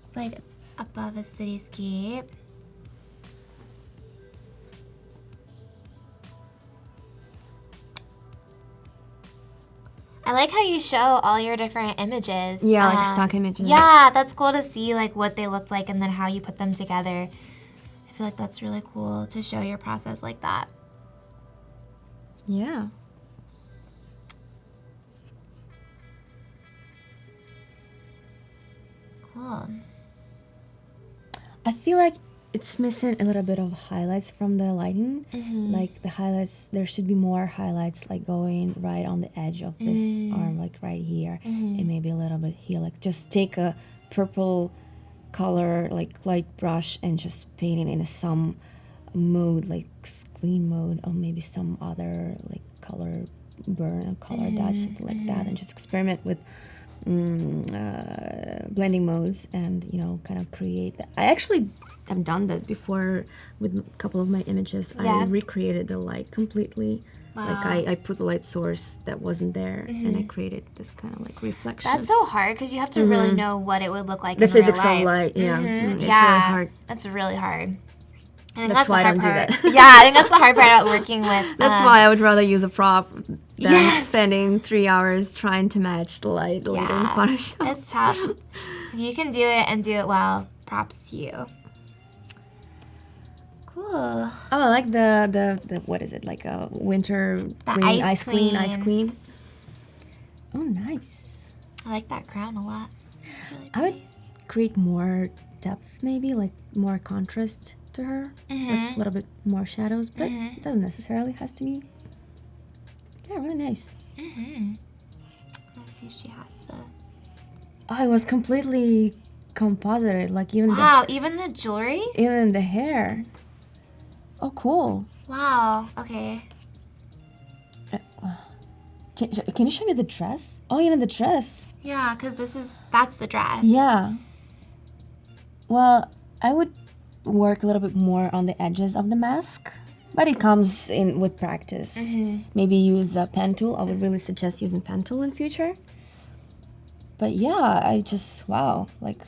It's like it's above a cityscape. I like how you show all your different images. Yeah, like stock images. Yeah, that's cool to see like what they looked like and then how you put them together. I feel like that's really cool to show your process like that. Yeah. Cool. I feel like it's missing a little bit of highlights from the lighting. Like the highlights, there should be more highlights like going right on the edge of this arm, like right here, and maybe a little bit here. Like just take a purple color, like light brush, and just paint it in some mode, like screen mode, or maybe some other like color burn or color dash, something like that, and just experiment with blending modes and kind of create that. I actually have done that before with a couple of my images. I recreated the light completely. Like I put the light source that wasn't there and I created this kind of like reflection. That's so hard because you have to really know what it would look like the in physics real life. of light. It's really hard. That's really hard. I think That's why the I don't hard do part. that. Yeah, I think that's the hard part about working with. That's why I would rather use a prop than spending 3 hours trying to match the light later in Photoshop. It's tough. If you can do it and do it well, props to you. Cool. Oh, I like the what is it, like a winter queen, ice queen. Oh, nice. I like that crown a lot. It's really I would create more depth, maybe like more contrast to her, like a little bit more shadows, but it doesn't necessarily has to be. Yeah, really nice. Let's see if she has the. Oh, it was completely composited, like even even the jewelry. even the hair. Oh, cool. Wow. Okay. Can you show me the dress? Oh, even the dress. Yeah, because that's the dress. Yeah. Well, I would work a little bit more on the edges of the mask, but it comes in with practice. Maybe use a pen tool. I would really suggest using pen tool in future. But yeah, I just, wow, like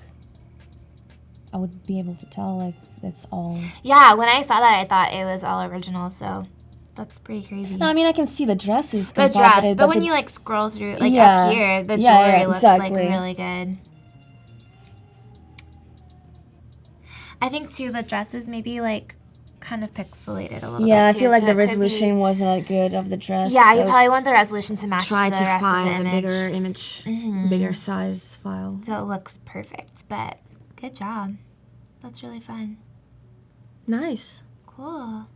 I would be able to tell like that's all. Yeah, when I saw that, I thought it was all original, so that's pretty crazy. No, I mean, I can see the dress is the composited. dress, but when you like scroll through, like up here, the jewelry looks like really good. I think too, the dress is maybe like kind of pixelated a little bit. Yeah, I too, feel like so the it could resolution wasn't good of the dress. Yeah, so you probably want the resolution to match try the to rest of the find a image. bigger image, bigger size file. So it looks perfect, but good job. That's really fun. Nice. Cool.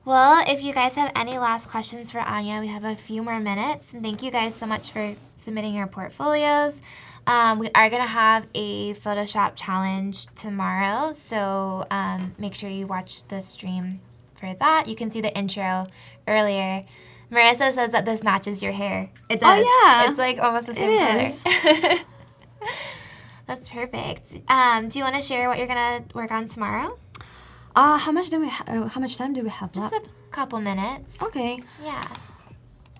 Well, if you guys have any last questions for Anya, we have a few more minutes. And thank you guys so much for submitting your portfolios. We are going to have a Photoshop challenge tomorrow, so make sure you watch the stream for that. You can see the intro earlier. Marissa says that this matches your hair. It does. Oh, yeah. It's like almost the same color. That's perfect. Do you want to share what you're going to work on tomorrow? How much time do we have Just left? a couple minutes. Okay. Yeah.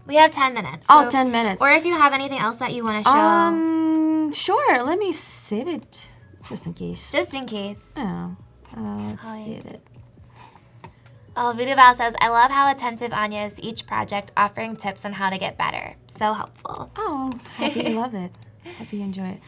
We have 10 minutes. Oh, so- 10 minutes. Or if you have anything else that you want to show. Sure. Let me save it just in case. Just in case. Oh, let's save it. Oh, Vuduval says, I love how attentive Anya is to each project, offering tips on how to get better. So helpful. Oh, happy you love it. Happy you enjoy it.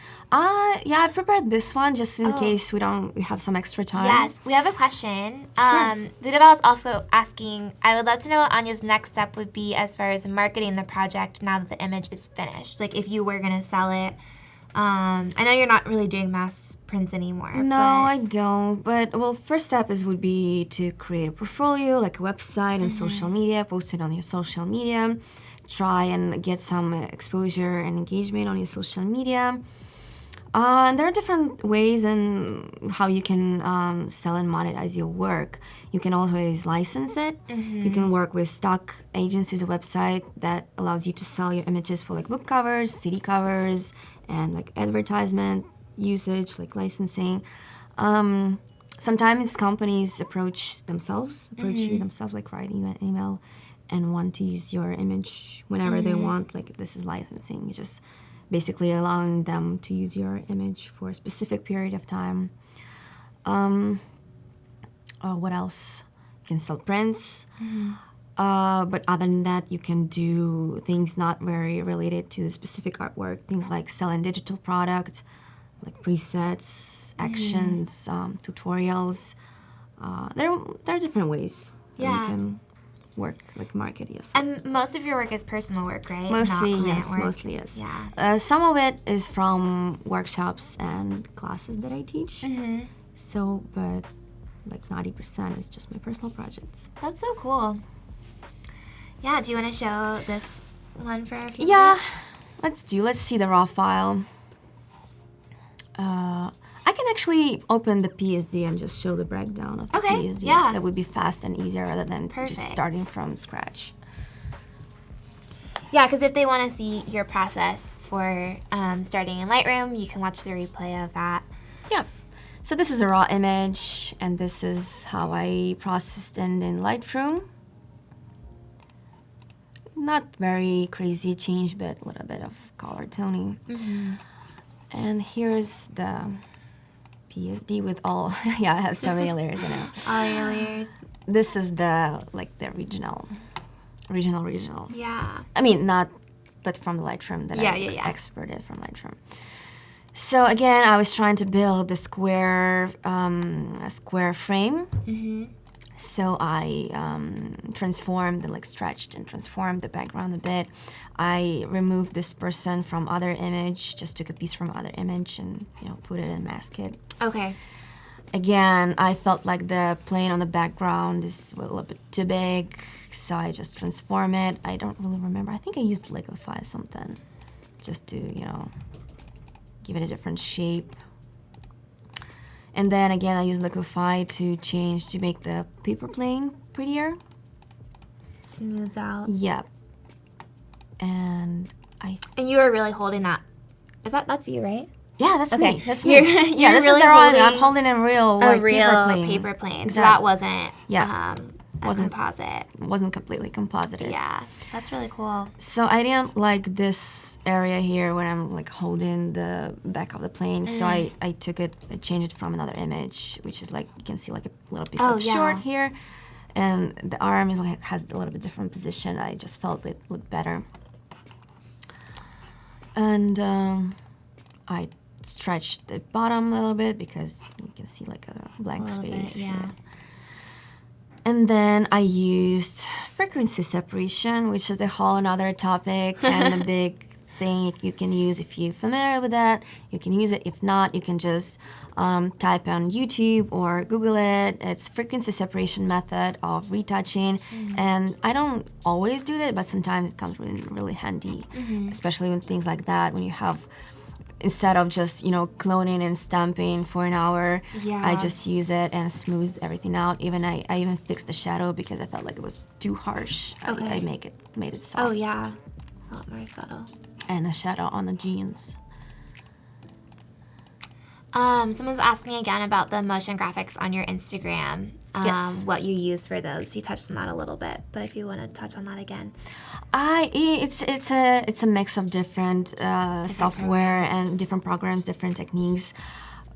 Yeah, I prepared this one just in case we have some extra time. Yes, we have a question. Sure. Vuduval is also asking, I would love to know what Anya's next step would be as far as marketing the project now that the image is finished. Like if you were going to sell it. I know you're not really doing mass prints anymore. No, but- I don't. But well, first step would be to create a portfolio, like a website and social media, post it on your social media, try and get some exposure and engagement on your social media. And there are different ways in how you can sell and monetize your work. You can always license it. You can work with stock agencies, a website that allows you to sell your images for like book covers, CD covers, and like advertisement usage, like licensing. Sometimes companies approach you themselves, like writing you an email and want to use your image whenever they want. Like this is licensing. You just basically allowing them to use your image for a specific period of time. What else? You can sell prints. But other than that, you can do things not very related to the specific artwork. Things like selling digital product, like presets, actions, tutorials. There are different ways that you can work, like market yourself. And most of your work is personal work, right? Mostly, Not client yes. work. Mostly, yes. Yeah. Some of it is from workshops and classes that I teach. So, but like 90% is just my personal projects. That's so cool. Yeah, do you want to show this one for a few Yeah, minutes? let's see the raw file. I can actually open the PSD and just show the breakdown of the Okay, PSD. yeah. That would be fast and easier rather than Perfect. just starting from scratch. Yeah, because if they want to see your process for starting in Lightroom, you can watch the replay of that. Yeah. So this is a raw image, and this is how I processed it in Lightroom. Not very crazy change, but a little bit of color toning. And here's the PSD with all, yeah, I have so many layers in it. All your layers. This is the regional. Yeah. I mean, not, but from Lightroom that I exported from Lightroom. So again, I was trying to build the square frame. So I transformed and like stretched and transformed the background a bit. I removed this person from other image, just took a piece from other image and put it and mask it. Okay. Again, I felt like the plane on the background is a little bit too big, so I just transform it. I don't really remember. I think I used liquify something just to, give it a different shape. And then again, I use liquify to make the paper plane prettier. Smooths out. Yep. And you were really holding that. That's you, right? Yeah, that's Okay. me. That's me. You're This really is the raw. I'm holding holding a real paper plane. So that wasn't Wasn't composite. Wasn't completely composited. Yeah, that's really cool. So I didn't like this area here when I'm like holding the back of the plane. So I took it, I changed it from another image, which is like, you can see like a little piece of short here. And the arm is like, has a little bit different position. I just felt it looked better. And I stretched the bottom a little bit because you can see like a blank space here. And then I used frequency separation, which is a whole another topic and a big thing you can use if you're familiar with that. You can use it. If not, you can just type on YouTube or Google it. It's frequency separation method of retouching. And I don't always do that, but sometimes it comes really, really handy, especially with things like that when you have, instead of just, cloning and stamping for an hour, I just use it and smooth everything out. I even fixed the shadow because I felt like it was too harsh. Okay. I made it soft. Oh yeah, a lot more subtle. And a shadow on the jeans. Someone's asking again about the motion graphics on your Instagram. Yes. What you use for those. You touched on that a little bit, but if you want to touch on that again. It's a mix of different software and different programs, different techniques.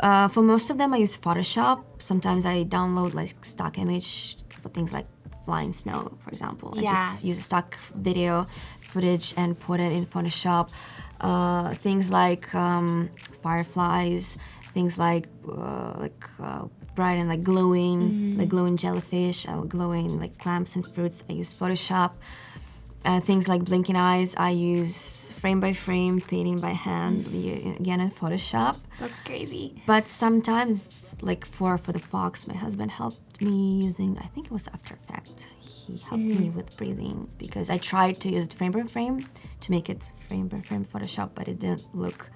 For most of them, I use Photoshop. Sometimes I download like stock image for things like flying snow, for example. I just use a stock video footage and put it in Photoshop. Things like fireflies, things like bright and like glowing jellyfish, glowing like clams and fruits. I use Photoshop. Things like blinking eyes, I use frame by frame, painting by hand, again in Photoshop. That's crazy. But sometimes, like for the fox, my husband helped me using, I think it was After Effects. He helped me with breathing because I tried to use it frame by frame to make it frame by frame Photoshop, but it didn't look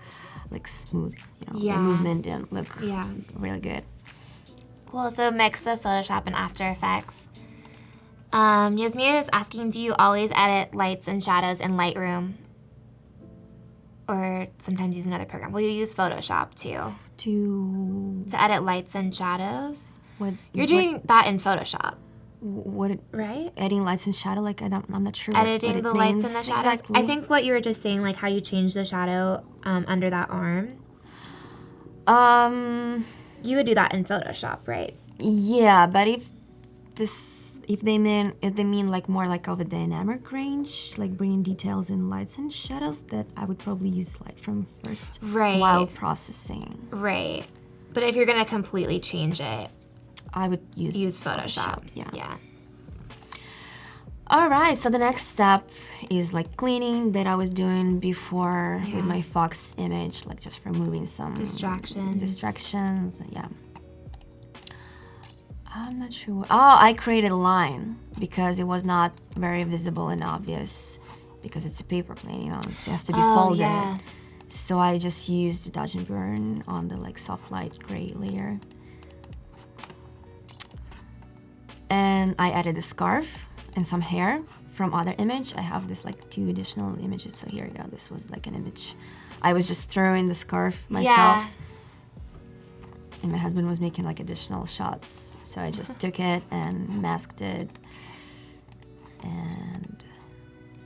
like smooth. The movement didn't look really good. Cool. So mix of Photoshop and After Effects. Yasmina is asking, do you always edit lights and shadows in Lightroom? Or sometimes use another program? Will you use Photoshop too? To edit lights and shadows? You're doing that in Photoshop. Right? Adding lights and shadow, like I'm not sure Editing what it the means lights and the shadows. exactly. I think what you were just saying, like how you change the shadow under that arm. You would do that in Photoshop, right? Yeah, but if they mean like more like of a dynamic range, like bringing details in lights and shadows, that I would probably use Lightroom first while processing. Right. But if you're gonna completely change it, I would use Photoshop. Yeah. All right, so the next step is like cleaning that I was doing before with my Fox image, like just removing some distractions. Yeah. I'm not sure. Oh, I created a line because it was not very visible and obvious because it's a paper plane, so it has to be folded. Yeah. So I just used Dodge and Burn on the like soft light gray layer. And I added a scarf and some hair from other image. I have this like 2 additional images. So here we go. This was like an image. I was just throwing the scarf myself. Yeah. And my husband was making like additional shots. So I just took it and masked it. And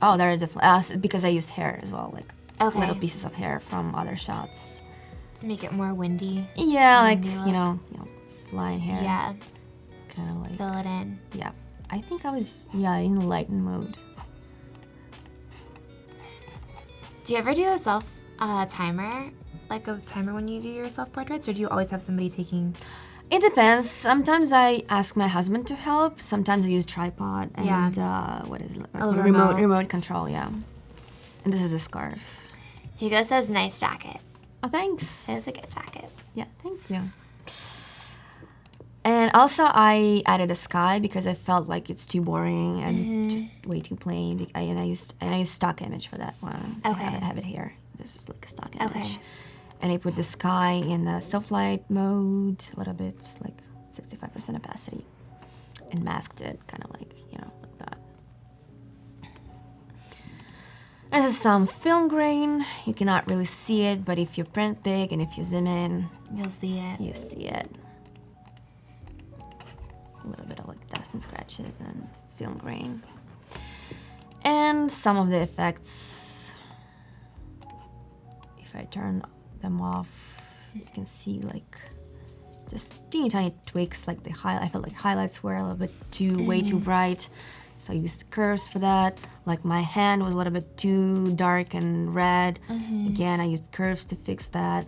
there are different, because I used hair as well, like little pieces of hair from other shots. To make it more windy. Yeah, like, flying hair. Yeah. Kind of like. Fill it in. Yeah. I think I was, in lighten mode. Do you ever do a self timer? Like a timer when you do your self-portraits? Or do you always have somebody taking... It depends. Sometimes I ask my husband to help. Sometimes I use tripod and, what is it? Remote control, yeah. And this is the scarf. Hugo says, nice jacket. Oh, thanks. It's a good jacket. Yeah, thank you. And also I added a sky because I felt like it's too boring and just way too plain. And I used stock image for that one. Okay. I have it here. This is like a stock image. Okay. And I put the sky in the soft light mode, a little bit, like 65% opacity, and masked it, kind of like, like that. This is some film grain. You cannot really see it, but if you print big and if you zoom in, you'll see it. You see it. A little bit of like dust and scratches and film grain. And some of the effects, if I turn them off, you can see like just teeny tiny tweaks, like I felt like highlights were a little bit way too bright. So I used curves for that. Like my hand was a little bit too dark and red. Again, I used curves to fix that.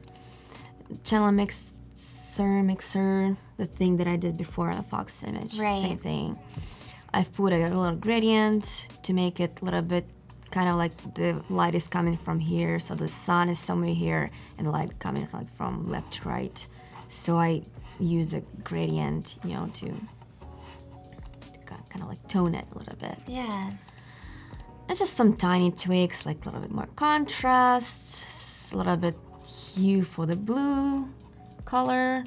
Channel mixer, the thing that I did before on the Fox image, same thing. I've put a little gradient to make it a little bit kind of like the light is coming from here, so the sun is somewhere here and light coming like from left to right. So I use a gradient, to kind of like tone it a little bit. Yeah. And just some tiny tweaks, like a little bit more contrast, a little bit hue for the blue color,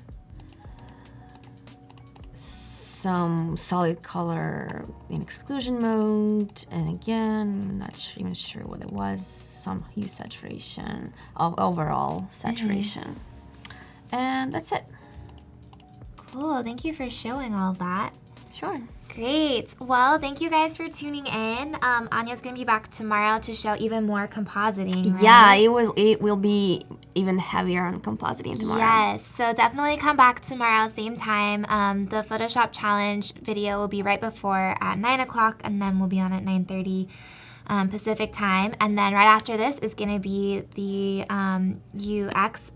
some solid color in exclusion mode, and again, I'm not even sure what it was, some hue saturation, overall saturation. And that's it. Cool, thank you for showing all that. Sure. Great. Well, thank you guys for tuning in. Anya's going to be back tomorrow to show even more compositing, right? Yeah, it will be even heavier on compositing tomorrow. Yes, so definitely come back tomorrow, same time. The Photoshop challenge video will be right before at 9 o'clock, and then we'll be on at 9:30 Pacific time. And then right after this is going to be the UX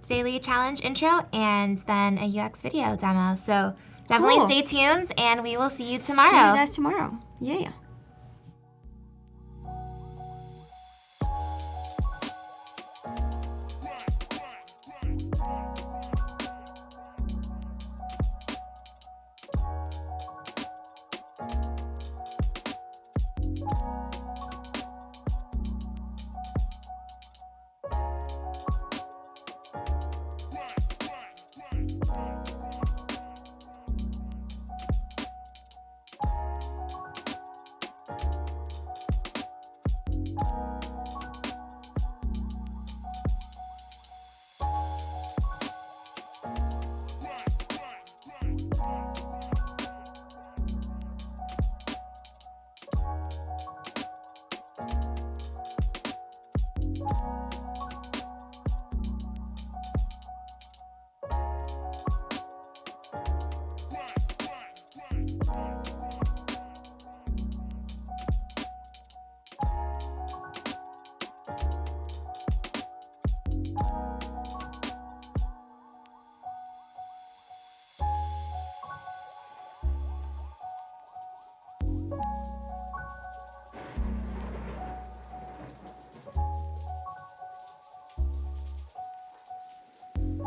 daily challenge intro, and then a UX video demo. So definitely stay tuned, and we will see you tomorrow. See you guys tomorrow. Yeah.